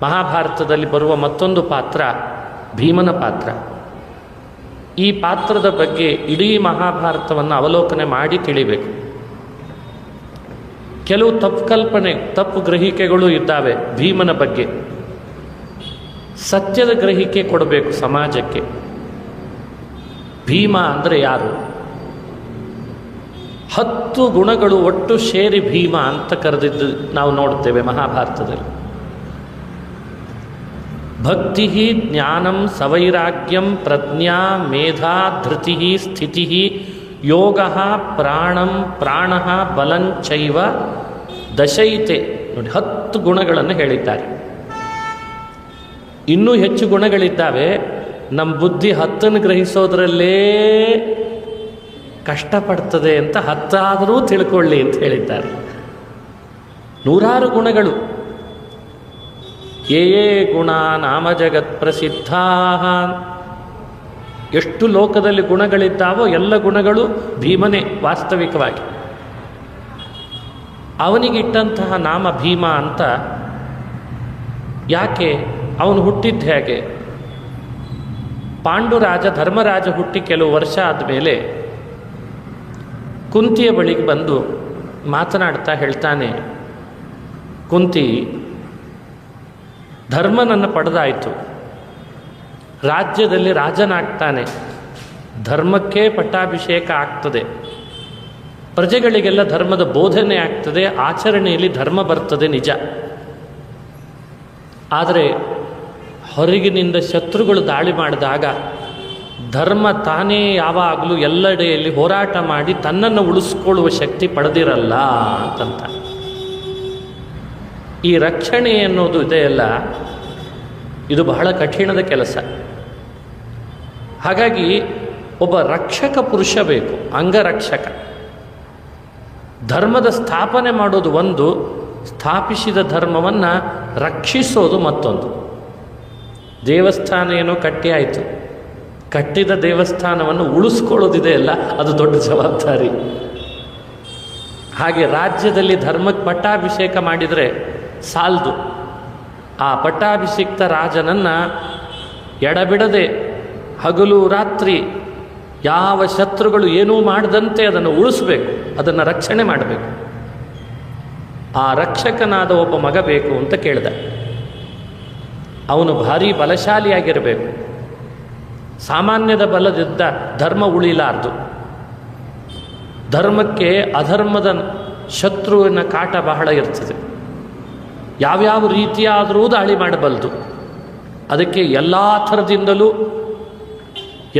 [SPEAKER 1] ಮಹಾಭಾರತದಲ್ಲಿ ಬರುವ ಮತ್ತೊಂದು ಪಾತ್ರ ಭೀಮನ ಪಾತ್ರ. ಈ ಪಾತ್ರದ ಬಗ್ಗೆ ಇಡೀ ಮಹಾಭಾರತವನ್ನು ಅವಲೋಕನೆ ಮಾಡಿ ತಿಳಿಬೇಕು. ಕೆಲವು ತಪ್ಪು ಕಲ್ಪನೆ, ತಪ್ಪು ಗ್ರಹಿಕೆಗಳು ಇದ್ದಾವೆ ಭೀಮನ ಬಗ್ಗೆ. ಸತ್ಯದ ಗ್ರಹಿಕೆ ಕೊಡಬೇಕು ಸಮಾಜಕ್ಕೆ. ಭೀಮ ಅಂದರೆ ಯಾರು? 10 ಗುಣಗಳು ಒಟ್ಟು ಸೇರಿ ಭೀಮ ಅಂತ ಕರೆದಿದ್ದು ನಾವು ನೋಡ್ತೇವೆ ಮಹಾಭಾರತದಲ್ಲಿ. ಭಕ್ತಿ, ಜ್ಞಾನಂ, ಸವೈರಾಗ್ಯಂ, ಪ್ರಜ್ಞಾ, ಮೇಧಾ, ಧೃತಿ, ಸ್ಥಿತಿ, ಯೋಗ, ಪ್ರಾಣಂ, ಪ್ರಾಣ, ಬಲಂಚೈವ ದಶೈತೆ. ನೋಡಿ, 10 ಗುಣಗಳನ್ನು ಹೇಳಿದ್ದಾರೆ. ಇನ್ನೂ ಹೆಚ್ಚು ಗುಣಗಳಿದ್ದಾವೆ. ನಮ್ಮ ಬುದ್ಧಿ 10 ಗ್ರಹಿಸೋದ್ರಲ್ಲೇ ಕಷ್ಟಪಡ್ತದೆ ಅಂತ 10 ಆದರೂ ತಿಳ್ಕೊಳ್ಳಿ ಅಂತ ಹೇಳಿದ್ದಾರೆ. 100 ಗುಣಗಳು. ಯೇ ಗುಣ ನಾಮ ಜಗತ್ ಪ್ರಸಿದ್ಧಾ. ಎಷ್ಟು ಲೋಕದಲ್ಲಿ ಗುಣಗಳಿದ್ದಾವೋ ಎಲ್ಲ ಗುಣಗಳು ಭೀಮನೇ ವಾಸ್ತವಿಕವಾಗಿ. ಅವನಿಗಿಟ್ಟಂತಹ ನಾಮ ಭೀಮ ಅಂತ. ಯಾಕೆ? ಅವನು ಹುಟ್ಟಿದ್ದು ಹೇಗೆ? ಪಾಂಡುರಾಜ ಧರ್ಮರಾಜ ಹುಟ್ಟಿ ಕೆಲವು ವರ್ಷ ಆದಮೇಲೆ ಕುಂತಿಯ ಬಳಿಗೆ ಬಂದು ಮಾತನಾಡ್ತಾ ಹೇಳ್ತಾನೆ, ಕುಂತಿ, ಧರ್ಮನನ್ನು ಪಡೆದಾಯಿತು, ರಾಜ್ಯದಲ್ಲಿ ರಾಜನಾಗ್ತಾನೆ, ಧರ್ಮಕ್ಕೆ ಪಟ್ಟಾಭಿಷೇಕ ಆಗ್ತದೆ, ಪ್ರಜೆಗಳಿಗೆಲ್ಲ ಧರ್ಮದ ಬೋಧನೆ ಆಗ್ತದೆ, ಆಚರಣೆಯಲ್ಲಿ ಧರ್ಮ ಬರ್ತದೆ ನಿಜ. ಆದರೆ ಹೊರಗಿನಿಂದ ಶತ್ರುಗಳು ದಾಳಿ ಮಾಡಿದಾಗ ಧರ್ಮ ತಾನೇ ಯಾವಾಗಲೂ ಎಲ್ಲೆಡೆಯಲ್ಲಿ ಹೋರಾಟ ಮಾಡಿ ತನ್ನನ್ನು ಉಳಿಸ್ಕೊಳ್ಳುವ ಶಕ್ತಿ ಪಡೆದಿರಲ್ಲ ಅಂತಂತ. ಈ ರಕ್ಷಣೆ ಅನ್ನೋದು ಇದೆಯಲ್ಲ, ಇದು ಬಹಳ ಕಠಿಣದ ಕೆಲಸ. ಹಾಗಾಗಿ ಒಬ್ಬ ರಕ್ಷಕ ಪುರುಷ ಬೇಕು, ಅಂಗರಕ್ಷಕ. ಧರ್ಮದ ಸ್ಥಾಪನೆ ಮಾಡೋದು ಒಂದು, ಸ್ಥಾಪಿಸಿದ ಧರ್ಮವನ್ನು ರಕ್ಷಿಸೋದು ಮತ್ತೊಂದು. ದೇವಸ್ಥಾನ ಏನೋ ಕಟ್ಟಿ ಆಯಿತು, ಕಟ್ಟಿದ ದೇವಸ್ಥಾನವನ್ನು ಉಳಿಸ್ಕೊಳ್ಳೋದಿದೆಯಲ್ಲ, ಅದು ದೊಡ್ಡ ಜವಾಬ್ದಾರಿ. ಹಾಗೆ ರಾಜ್ಯದಲ್ಲಿ ಧರ್ಮಕ್ಕೆ ಪಟ್ಟಾಭಿಷೇಕ ಮಾಡಿದರೆ ಸಾಲದು. ಆ ಪಟ್ಟಾಭಿಷಿಕ್ತ ರಾಜನನ್ನು ಎಡಬಿಡದೆ ಹಗಲು ರಾತ್ರಿ ಯಾವ ಶತ್ರುಗಳು ಏನೂ ಮಾಡದಂತೆ ಅದನ್ನು ಉಳಿಸ್ಬೇಕು, ಅದನ್ನು ರಕ್ಷಣೆ ಮಾಡಬೇಕು. ಆ ರಕ್ಷಕನಾದ ಒಬ್ಬ ಮಗ ಬೇಕು ಅಂತ ಕೇಳಿದ. ಅವನು ಭಾರೀ ಬಲಶಾಲಿಯಾಗಿರಬೇಕು. ಸಾಮಾನ್ಯದ ಬಲದಿದ್ದ ಧರ್ಮ ಉಳಿಲಾರದು. ಧರ್ಮಕ್ಕೆ ಅಧರ್ಮದ ಶತ್ರುವಿನ ಕಾಟ ಬಹಳ ಇರ್ತದೆ. ಯಾವ್ಯಾವ ರೀತಿಯಾದರೂ ದಾಳಿ ಮಾಡಬಲ್ಲದು. ಅದಕ್ಕೆ ಎಲ್ಲ ಥರದಿಂದಲೂ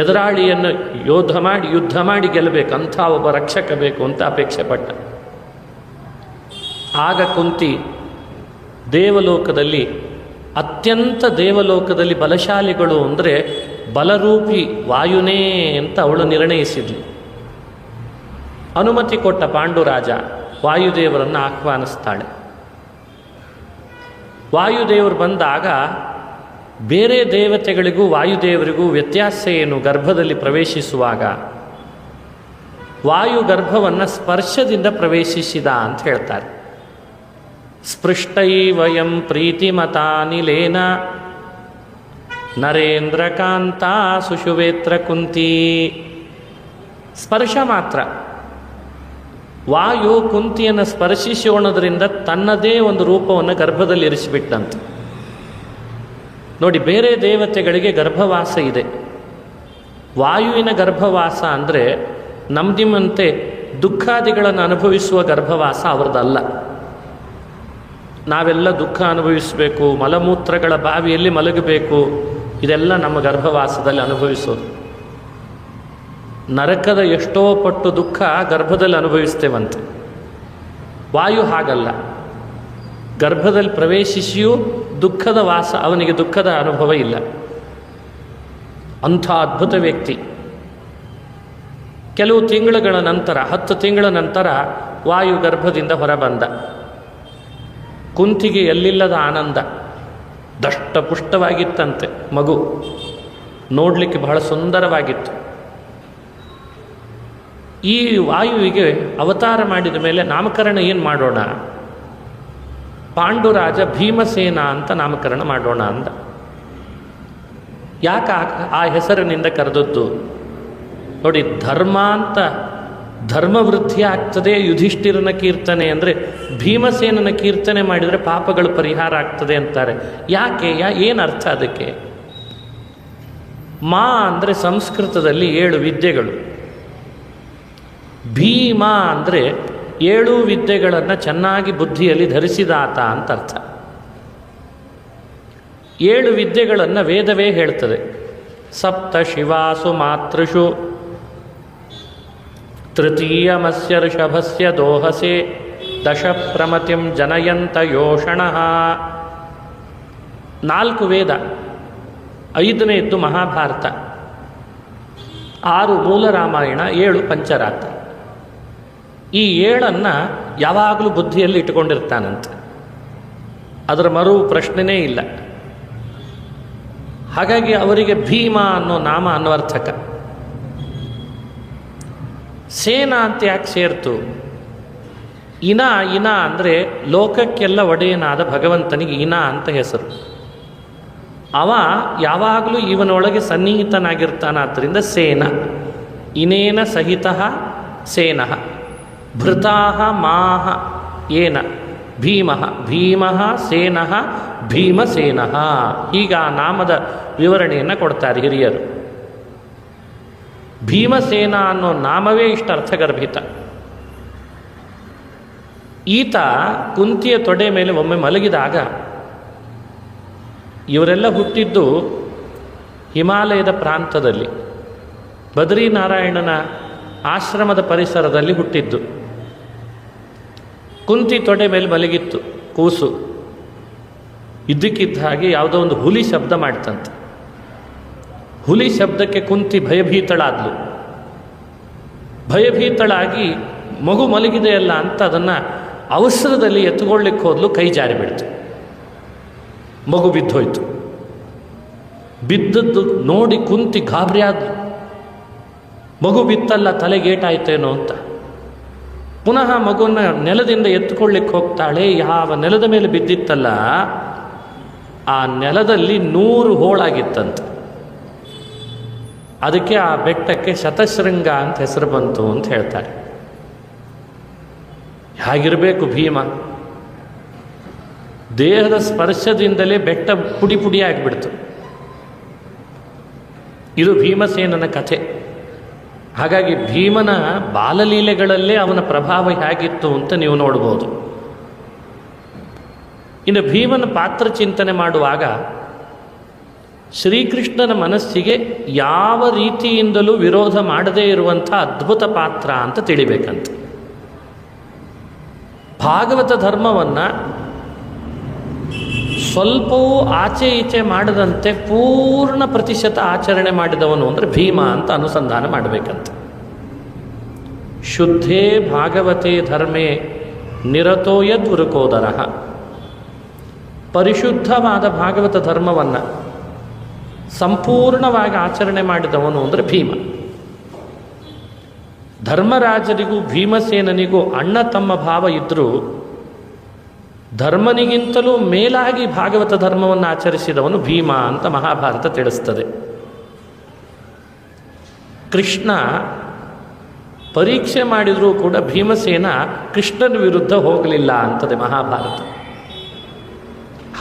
[SPEAKER 1] ಎದುರಾಳಿಯನ್ನು ಯುದ್ಧ ಮಾಡಿ ಗೆಲ್ಲಬೇಕಂಥ ಒಬ್ಬ ರಕ್ಷಕ ಬೇಕು ಅಂತ ಅಪೇಕ್ಷೆ ಪಟ್ಟ. ಆಗ ಕುಂತಿ ದೇವಲೋಕದಲ್ಲಿ ಅತ್ಯಂತ ದೇವಲೋಕದಲ್ಲಿ ಬಲಶಾಲಿಗಳು ಅಂದರೆ ಬಲರೂಪಿ ವಾಯುನೇ ಅಂತ ಅವಳು ನಿರ್ಣಯಿಸಿದ್ಳು. ಅನುಮತಿ ಕೊಟ್ಟ ಪಾಂಡುರಾಜ ವಾಯುದೇವರನ್ನು ಆಹ್ವಾನಿಸ್ತಾಳೆ. ವಾಯುದೇವರು ಬಂದಾಗ ಬೇರೆ ದೇವತೆಗಳಿಗೂ ವಾಯುದೇವರಿಗೂ ವ್ಯತ್ಯಾಸ ಏನು? ಗರ್ಭದಲ್ಲಿ ಪ್ರವೇಶಿಸುವಾಗ ವಾಯು ಗರ್ಭವನ್ನು ಸ್ಪರ್ಶದಿಂದ ಪ್ರವೇಶಿಸಿದ ಅಂತ ಹೇಳ್ತಾರೆ. ಸ್ಪೃಷ್ಟೈವಯಂ ಪ್ರೀತಿಮತಾನಿಲೇನ ನರೇಂದ್ರಕಾಂತ ಸುಷುವೇತ್ರ ಕುಂತಿ. ಸ್ಪರ್ಶ ಮಾತ್ರ. ವಾಯು ಕುಂತಿಯನ್ನು ಸ್ಪರ್ಶಿಸೋಣದ್ರಿಂದ ತನ್ನದೇ ಒಂದು ರೂಪವನ್ನು ಗರ್ಭದಲ್ಲಿ ಇರಿಸಿಬಿಟ್ಟಂತೆ. ನೋಡಿ, ಬೇರೆ ದೇವತೆಗಳಿಗೆ ಗರ್ಭವಾಸ ಇದೆ. ವಾಯುವಿನ ಗರ್ಭವಾಸ ಅಂದರೆ ನಮ್ದಿಮಂತೆ ದುಃಖಾದಿಗಳನ್ನು ಅನುಭವಿಸುವ ಗರ್ಭವಾಸ ಅವರದಲ್ಲ. ನಾವೆಲ್ಲ ದುಃಖ ಅನುಭವಿಸಬೇಕು, ಮಲಮೂತ್ರಗಳ ಬಾವಿಯಲ್ಲಿ ಮಲಗಬೇಕು, ಇದೆಲ್ಲ ನಮ್ಮ ಗರ್ಭವಾಸದಲ್ಲಿ ಅನುಭವಿಸೋದು. ನರಕದ ಎಷ್ಟೋ ಪಟ್ಟು ದುಃಖ ಗರ್ಭದಲ್ಲಿ ಅನುಭವಿಸ್ತೇವಂತೆ. ವಾಯು ಹಾಗಲ್ಲ. ಗರ್ಭದಲ್ಲಿ ಪ್ರವೇಶಿಸಿಯೂ ದುಃಖದ ವಾಸ, ಅವನಿಗೆ ದುಃಖದ ಅನುಭವ ಇಲ್ಲ. ಅಂಥ ಅದ್ಭುತ ವ್ಯಕ್ತಿ. ಕೆಲವು ತಿಂಗಳುಗಳ ನಂತರ, 10 ತಿಂಗಳ ನಂತರ ವಾಯು ಗರ್ಭದಿಂದ ಹೊರಬಂದ. ಕುಂತಿಗೆ ಎಲ್ಲಿಲ್ಲದ ಆನಂದ. ದಷ್ಟಪುಷ್ಟವಾಗಿತ್ತಂತೆ ಮಗು, ನೋಡಲಿಕ್ಕೆ ಬಹಳ ಸುಂದರವಾಗಿತ್ತು. ಈ ವಾಯುವಿಗೆ ಅವತಾರ ಮಾಡಿದ ಮೇಲೆ ನಾಮಕರಣ ಏನು ಮಾಡೋಣ? ಪಾಂಡುರಾಜ ಭೀಮಸೇನ ಅಂತ ನಾಮಕರಣ ಮಾಡೋಣ ಅಂದ. ಯಾಕೆ ಆ ಹೆಸರಿನಿಂದ ಕರೆದದ್ದು? ನೋಡಿ, ಧರ್ಮ ಅಂತ ಧರ್ಮವೃದ್ಧಿ ಆಗ್ತದೆ. ಯುಧಿಷ್ಠಿರನ ಕೀರ್ತನೆ ಅಂದರೆ ಭೀಮಸೇನನ ಕೀರ್ತನೆ ಮಾಡಿದರೆ ಪಾಪಗಳು ಪರಿಹಾರ ಆಗ್ತದೆ ಅಂತಾರೆ. ಯಾಕೆ? ಏನು ಅರ್ಥ ಅದಕ್ಕೆ? ಮಾ ಅಂದರೆ ಸಂಸ್ಕೃತದಲ್ಲಿ 7 ವಿದ್ಯೆಗಳು. ಭೀಮ ಅಂದರೆ 7 ವಿದ್ಯೆಗಳನ್ನು ಚೆನ್ನಾಗಿ ಬುದ್ಧಿಯಲ್ಲಿ ಧರಿಸಿದಾತ ಅಂತ ಅರ್ಥ. 7 ವಿದ್ಯೆಗಳನ್ನು ವೇದವೇ ಹೇಳ್ತದೆ. ಸಪ್ತ ಶಿವಾಸು ಮಾತೃಷು ತೃತೀಯಮಸ್ಯ ಋಷಭಸ್ಯ ದೋಹಸೆ ದಶ ಪ್ರಮತಿಂ ಜನಯಂತ ಯೋಷಣಃ. 4 ವೇದ, 5ನೇದ್ದು ಮಹಾಭಾರತ, 6 ಮೂಲ ರಾಮಾಯಣ, 7 ಪಂಚರಾತ್ರ. ಈ 7 ಯಾವಾಗಲೂ ಬುದ್ಧಿಯಲ್ಲಿ ಇಟ್ಟುಕೊಂಡಿರ್ತಾನಂತೆ. ಅದರ ಮರು ಪ್ರಶ್ನೆನೇ ಇಲ್ಲ. ಹಾಗಾಗಿ ಅವರಿಗೆ ಭೀಮ ಅನ್ನೋ ನಾಮ ಅನ್ವರ್ಥಕ. ಸೇನಾ ಅಂತ ಯಾಕೆ ಸೇರ್ತು? ಇನ ಅಂದರೆ ಲೋಕಕ್ಕೆಲ್ಲ ಒಡೆಯನಾದ ಭಗವಂತನಿಗೆ ಇನ ಅಂತ ಹೆಸರು. ಅವ ಯಾವಾಗಲೂ ಇವನೊಳಗೆ ಸನ್ನಿಹಿತನಾಗಿರ್ತಾನಾದ್ದರಿಂದ ಸೇನ. ಇನೇನ ಸಹಿತ ಸೇನ ಭೃತಾಹ ಮಾಹ ಏನ ಭೀಮಃ ಸೇನಃ ಭೀಮಸೇನಃ. ಈಗ ಆ ನಾಮದ ವಿವರಣೆಯನ್ನು ಕೊಡ್ತಾರೆ ಹಿರಿಯರು. ಭೀಮಸೇನ ಅನ್ನೋ ನಾಮವೇ ಇಷ್ಟು ಅರ್ಥಗರ್ಭಿತ. ಈತ ಕುಂತಿಯ ತೊಡೆ ಮೇಲೆ ಒಮ್ಮೆ ಮಲಗಿದಾಗ, ಇವರೆಲ್ಲ ಹುಟ್ಟಿದ್ದು ಹಿಮಾಲಯದ ಪ್ರಾಂತದಲ್ಲಿ, ಬದ್ರಿನಾರಾಯಣನ ಆಶ್ರಮದ ಪರಿಸರದಲ್ಲಿ ಹುಟ್ಟಿದ್ದು. ಕುಂತಿ ತೊಡೆ ಮೇಲೆ ಮಲಗಿತ್ತು ಕೂಸು. ಇದ್ದಕ್ಕಿದ್ದ ಹಾಗೆ ಯಾವುದೋ ಒಂದು ಹುಲಿ ಶಬ್ದ ಮಾಡ್ತಂತೆ. ಹುಲಿ ಶಬ್ದಕ್ಕೆ ಕುಂತಿ ಭಯಭೀತಳಾದ್ಲು. ಭಯಭೀತಳಾಗಿ ಮಗು ಮಲಗಿದೆಯಲ್ಲ ಅಂತ ಅದನ್ನು ಅವಸರದಲ್ಲಿ ಎತ್ತುಕೊಳ್ಳಿಕ್ಕೆ ಹೋದ್ಲು. ಕೈ ಜಾರಿ ಬಿಡ್ತು, ಮಗು ಬಿದ್ದೋಯ್ತು. ಬಿದ್ದದ್ದು ನೋಡಿ ಕುಂತಿ ಗಾಬರಿ ಆದ್ಲು. ಮಗು ಬಿತ್ತಲ್ಲ, ತಲೆಗೇಟಾಯ್ತೇನೋ ಅಂತ. ಪುನಃ ಮಗುವನ್ನು ನೆಲದಿಂದ ಎತ್ತುಕೊಳ್ಳಿಕ್ಕೆ ಹೋಗ್ತಾಳೆ. ಯಾವ ನೆಲದ ಮೇಲೆ ಬಿದ್ದಿತ್ತಲ್ಲ ಆ ನೆಲದಲ್ಲಿ 100 ಹೋಳಾಗಿತ್ತಂತೆ. ಅದಕ್ಕೆ ಆ ಬೆಟ್ಟಕ್ಕೆ ಶತಶೃಂಗ ಅಂತ ಹೆಸರು ಬಂತು ಅಂತ ಹೇಳ್ತಾರೆ. ಹಾಗಿರಬೇಕು ಭೀಮ. ದೇಹದ ಸ್ಪರ್ಶದಿಂದಲೇ ಬೆಟ್ಟ ಪುಡಿ ಪುಡಿ ಆಗಿಬಿಡ್ತು. ಇದು ಭೀಮಸೇನನ ಕಥೆ. ಹಾಗಾಗಿ ಭೀಮನ ಬಾಲಲೀಲೆಗಳಲ್ಲೇ ಅವನ ಪ್ರಭಾವ ಹೇಗಿತ್ತು ಅಂತ ನೀವು ನೋಡ್ಬೋದು. ಇನ್ನು ಭೀಮನ ಪಾತ್ರ ಚಿಂತನೆ ಮಾಡುವಾಗ ಶ್ರೀಕೃಷ್ಣನ ಮನಸ್ಸಿಗೆ ಯಾವ ರೀತಿಯಿಂದಲೂ ವಿರೋಧ ಮಾಡದೇ ಇರುವಂಥ ಅದ್ಭುತ ಪಾತ್ರ ಅಂತ ತಿಳಿಬೇಕಂತ. ಭಾಗವತ ಧರ್ಮವನ್ನು ಸ್ವಲ್ಪವೂ ಆಚೆ ಈಚೆ ಮಾಡದಂತೆ ಪೂರ್ಣ ಪ್ರತಿಶತ ಆಚರಣೆ ಮಾಡಿದವನು ಅಂದರೆ ಭೀಮ ಅಂತ ಅನುಸಂಧಾನ ಮಾಡಬೇಕಂತ. ಶುದ್ಧೇ ಭಾಗವತೆ ಧರ್ಮೇ ನಿರತೋ ಯದ್ವೃಕೋದರ. ಪರಿಶುದ್ಧವಾದ ಭಾಗವತ ಧರ್ಮವನ್ನು ಸಂಪೂರ್ಣವಾಗಿ ಆಚರಣೆ ಮಾಡಿದವನು ಅಂದರೆ ಭೀಮ. ಧರ್ಮರಾಜರಿಗೂ ಭೀಮಸೇನನಿಗೂ ಅಣ್ಣ ತಮ್ಮ ಭಾವ ಇದ್ದರೂ ಧರ್ಮನಿಗಿಂತಲೂ ಮೇಲಾಗಿ ಭಾಗವತ ಧರ್ಮವನ್ನು ಆಚರಿಸಿದವನು ಭೀಮ ಅಂತ ಮಹಾಭಾರತ ತಿಳಿಸ್ತದೆ. ಕೃಷ್ಣ ಪರೀಕ್ಷೆ ಮಾಡಿದರೂ ಕೂಡ ಭೀಮಸೇನ ಕೃಷ್ಣನ ವಿರುದ್ಧ ಹೋಗಲಿಲ್ಲ ಅಂತದೆ ಮಹಾಭಾರತ.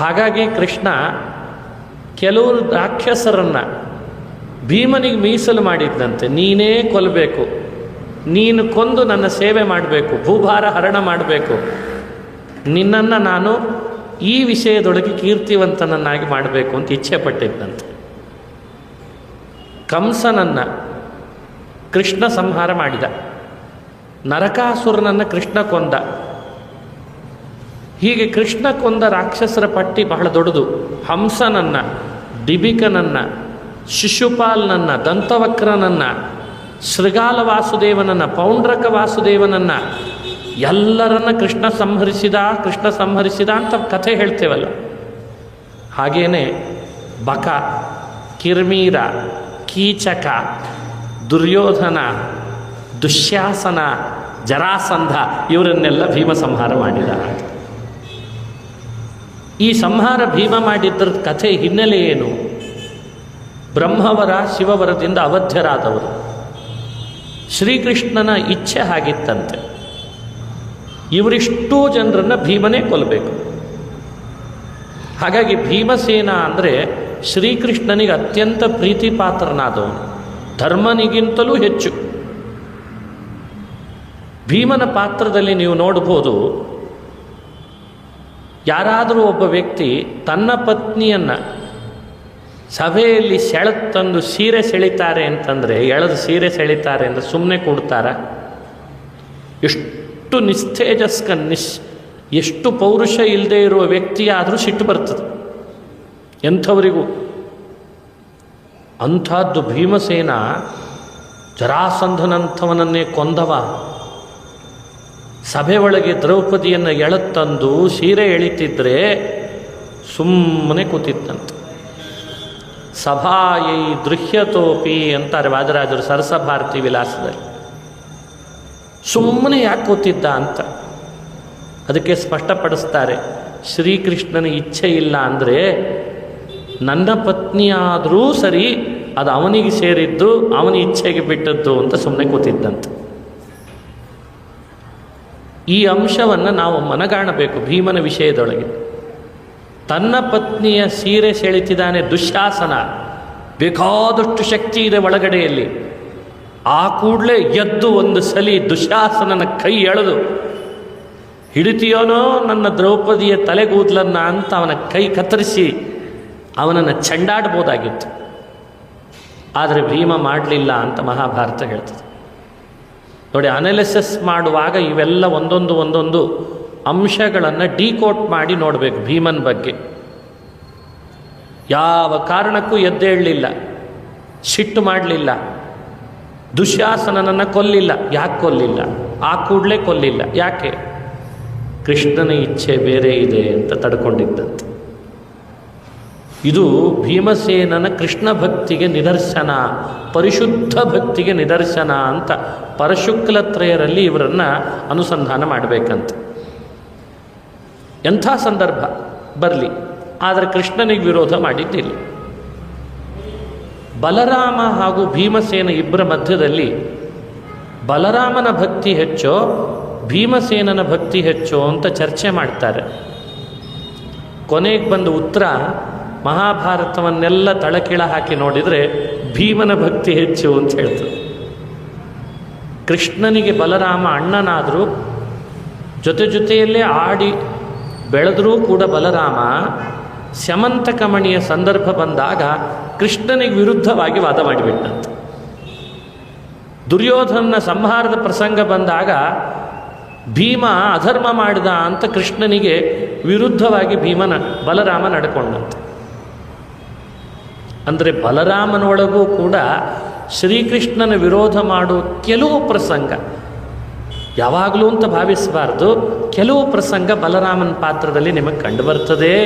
[SPEAKER 1] ಹಾಗಾಗಿ ಕೃಷ್ಣ ಕೆಲವರು ರಾಕ್ಷಸರನ್ನು ಭೀಮನಿಗೆ ಮೀಸಲು ಮಾಡಿದ್ದಂತೆ. ನೀನೇ ಕೊಲ್ಲಬೇಕು, ನೀನು ಕೊಂದು ನನ್ನ ಸೇವೆ ಮಾಡಬೇಕು, ಭೂಭಾರ ಹರಣ ಮಾಡಬೇಕು, ನಿನ್ನನ್ನು ನಾನು ಈ ವಿಷಯದೊಳಗೆ ಕೀರ್ತಿವಂತನನ್ನಾಗಿ ಮಾಡಬೇಕು ಅಂತ ಇಚ್ಛೆ ಪಟ್ಟಿದ್ದಂತೆ. ಕಂಸನನ್ನು ಕೃಷ್ಣ ಸಂಹಾರ ಮಾಡಿದ. ನರಕಾಸುರನನ್ನು ಕೃಷ್ಣ ಕೊಂದ. ಹೀಗೆ ಕೃಷ್ಣ ಕೊಂದ ರಾಕ್ಷಸರ ಪಟ್ಟಿ ಬಹಳ ದೊಡ್ಡದು. ಹಂಸನನ್ನು, ಡಿಬಿಕನನ್ನು, ಶಿಶುಪಾಲನನ್ನು, ದಂತವಕ್ರನನ್ನು, ಶೃಗಾಲ ವಾಸುದೇವನನ್ನು, ಪೌಂಡ್ರಕ ವಾಸುದೇವನನ್ನು ಎಲ್ಲರನ್ನ ಕೃಷ್ಣ ಸಂಹರಿಸಿದ ಅಂತ ಕಥೆ ಹೇಳ್ತೇವಲ್ಲ. ಹಾಗೇನೆ ಬಕ, ಕಿರ್ಮೀರ, ಕೀಚಕ, ದುರ್ಯೋಧನ, ದುಶ್ಯಾಸನ, ಜರಾಸಂಧ ಇವರನ್ನೆಲ್ಲ ಭೀಮ ಸಂಹಾರ ಮಾಡಿದ. ಈ ಸಂಹಾರ ಭೀಮ ಮಾಡಿದ್ದರ ಕಥೆ ಹಿನ್ನೆಲೆ ಏನು? ಬ್ರಹ್ಮವರ ಶಿವವರದಿಂದ ಅವಧ್ಯರಾದವರು. ಶ್ರೀಕೃಷ್ಣನ ಇಚ್ಛೆ ಆಗಿತ್ತಂತೆ, ಇವರಿಷ್ಟೂ ಜನರನ್ನು ಭೀಮನೇ ಕೊಲ್ಲಬೇಕು. ಹಾಗಾಗಿ ಭೀಮಸೇನ ಅಂದರೆ ಶ್ರೀಕೃಷ್ಣನಿಗೆ ಅತ್ಯಂತ ಪ್ರೀತಿಪಾತ್ರನಾದವನು, ಧರ್ಮನಿಗಿಂತಲೂ ಹೆಚ್ಚು. ಭೀಮನ ಪಾತ್ರದಲ್ಲಿ ನೀವು ನೋಡ್ಬೋದು, ಯಾರಾದರೂ ಒಬ್ಬ ವ್ಯಕ್ತಿ ತನ್ನ ಪತ್ನಿಯನ್ನು ಸಭೆಯಲ್ಲಿ ಸೆಳೆತಂದು ಸೀರೆ ಸೆಳಿತಾರೆ ಅಂತಂದರೆ, ಎಳೆದು ಸೀರೆ ಸೆಳಿತಾರೆ ಅಂದರೆ ಸುಮ್ಮನೆ ಕೊಡ್ತಾರ? ಎಷ್ಟು ನಿಸ್ತೇಜಸ್ಕ ಎಷ್ಟು ಪೌರುಷ ಇಲ್ಲದೆ ಇರುವ ವ್ಯಕ್ತಿಯಾದರೂ ಸಿಟ್ಟು ಬರ್ತದೆ ಎಂಥವರಿಗೂ. ಅಂಥದ್ದು ಭೀಮಸೇನ ಜರಾಸಂಧನಂಥವನನ್ನೇ ಕೊಂದವ. ಸಭೆ ಒಳಗೆ ದ್ರೌಪದಿಯನ್ನು ಎಳೆತಂದು ಸೀರೆ ಎಳಿತಿದ್ರೆ ಸುಮ್ಮನೆ ಕೂತಿತ್ತಂತೆ. ಸಭಾಯೈ ದೃಶ್ಯತೋಪಿ ಅಂತಾರೆ ವಾದರಾಜರು ಸರಸಭಾರತಿ ವಿಲಾಸದಲ್ಲಿ. ಸುಮ್ಮನೆ ಯಾಕೆ ಕೂತಿದ್ದ ಅಂತ ಅದಕ್ಕೆ ಸ್ಪಷ್ಟಪಡಿಸ್ತಾರೆ. ಶ್ರೀಕೃಷ್ಣನ ಇಚ್ಛೆ ಇಲ್ಲ ಅಂದರೆ ನನ್ನ ಪತ್ನಿಯಾದರೂ ಸರಿ, ಅದು ಅವನಿಗೆ ಸೇರಿದ್ದು, ಅವನ ಇಚ್ಛೆಗೆ ಬಿಟ್ಟದ್ದು ಅಂತ ಸುಮ್ಮನೆ ಕೂತಿದ್ದಂತೆ. ಈ ಅಂಶವನ್ನು ನಾವು ಮನಗಾಣಬೇಕು. ಭೀಮನ ವಿಷಯದೊಳಗೆ ತನ್ನ ಪತ್ನಿಯ ಸೀರೆ ಸೆಳಿತಿದ್ದಾನೆ ದುಶ್ಯಾಸನ, ಬೇಕಾದಷ್ಟು ಶಕ್ತಿ ಇದೆ ಒಳಗಡೆಯಲ್ಲಿ. ಆ ಕೂಡಲೇ ಎದ್ದು ಒಂದು ಸಲಿ ದುಶ್ಯಾಸನನ ಕೈ ಎಳೆದು ಹಿಡಿತೀಯೋನೋ ನನ್ನ ದ್ರೌಪದಿಯ ತಲೆಗೂದಲನ್ನು ಅಂತ ಅವನ ಕೈ ಕತ್ತರಿಸಿ ಅವನನ್ನು ಚೆಂಡಾಡ್ಬೋದಾಗಿತ್ತು. ಆದರೆ ಭೀಮ ಮಾಡಲಿಲ್ಲ ಅಂತ ಮಹಾಭಾರತ ಹೇಳ್ತದೆ. ನೋಡಿ, ಅನಾಲಿಸಿಸ್ ಮಾಡುವಾಗ ಇವೆಲ್ಲ ಒಂದೊಂದು ಅಂಶಗಳನ್ನು ಡಿಕೋಟ್ ಮಾಡಿ ನೋಡಬೇಕು. ಭೀಮನ ಬಗ್ಗೆ ಯಾವ ಕಾರಣಕ್ಕೂ ಎದ್ದೇಳಲಿಲ್ಲ, ಸಿಟ್ಟು ಮಾಡಲಿಲ್ಲ, ದುಶ್ಯಾಸನನನ್ನು ಕೊಲ್ಲಿಲ್ಲ. ಯಾಕೆ ಕೊಲ್ಲಿಲ್ಲ? ಆ ಕೂಡಲೇ ಕೊಲ್ಲಿಲ್ಲ. ಯಾಕೆ? ಕೃಷ್ಣನ ಇಚ್ಛೆ ಬೇರೆ ಇದೆ ಅಂತ ತಡ್ಕೊಂಡಿದ್ದಂತೆ. ಇದು ಭೀಮಸೇನನ ಕೃಷ್ಣ ಭಕ್ತಿಗೆ ನಿದರ್ಶನ, ಪರಿಶುದ್ಧ ಭಕ್ತಿಗೆ ನಿದರ್ಶನ ಅಂತ ಪರಶುಕ್ಲತ್ರಯರಲ್ಲಿ ಇವರನ್ನು ಅನುಸಂಧಾನ ಮಾಡಬೇಕಂತ. ಎಂಥ ಸಂದರ್ಭ ಬರಲಿ, ಆದರೆ ಕೃಷ್ಣನಿಗೆ ವಿರೋಧ ಮಾಡಿದ್ದಿಲ್ಲ. ಬಲರಾಮ ಹಾಗೂ ಭೀಮಸೇನ ಇಬ್ಬರ ಮಧ್ಯದಲ್ಲಿ ಬಲರಾಮನ ಭಕ್ತಿ ಹೆಚ್ಚೋ ಭೀಮಸೇನನ ಭಕ್ತಿ ಹೆಚ್ಚೋ ಅಂತ ಚರ್ಚೆ ಮಾಡ್ತಾರೆ. ಕೊನೆಗೆ ಬಂದ ಉತ್ತರ, ಮಹಾಭಾರತವನ್ನೆಲ್ಲ ತಳಕಿಳ ಹಾಕಿ ನೋಡಿದರೆ ಭೀಮನ ಭಕ್ತಿ ಹೆಚ್ಚು ಅಂತ ಹೇಳ್ತದೆ. ಕೃಷ್ಣನಿಗೆ ಬಲರಾಮ ಅಣ್ಣನಾದರೂ ಜೊತೆಯಲ್ಲೇ ಆಡಿ ಬೆಳೆದರೂ ಕೂಡ ಬಲರಾಮ ಸ್ಯಮಂತಕಮಣಿಯ ಸಂದರ್ಭ ಬಂದಾಗ ಕೃಷ್ಣನಿಗೆ ವಿರುದ್ಧವಾಗಿ ವಾದ ಮಾಡಿಬಿಟ್ಟಂತೆ. ದುರ್ಯೋಧನನ ಸಂಹಾರದ ಪ್ರಸಂಗ ಬಂದಾಗ ಭೀಮ ಅಧರ್ಮ ಮಾಡಿದ ಅಂತ ಕೃಷ್ಣನಿಗೆ ವಿರುದ್ಧವಾಗಿ ಬಲರಾಮ ನಡ್ಕೊಂಡಂತೆ. ಅಂದರೆ ಬಲರಾಮನೊಳಗೂ ಕೂಡ ಶ್ರೀಕೃಷ್ಣನ ವಿರೋಧ ಮಾಡುವ ಕೆಲವು ಪ್ರಸಂಗ, ಯಾವಾಗಲೂ ಅಂತ ಭಾವಿಸಬಾರ್ದು, ಕೆಲವು ಪ್ರಸಂಗ ಬಲರಾಮನ ಪಾತ್ರದಲ್ಲಿ ನಿಮಗೆ ಕಂಡುಬರ್ತದೆ.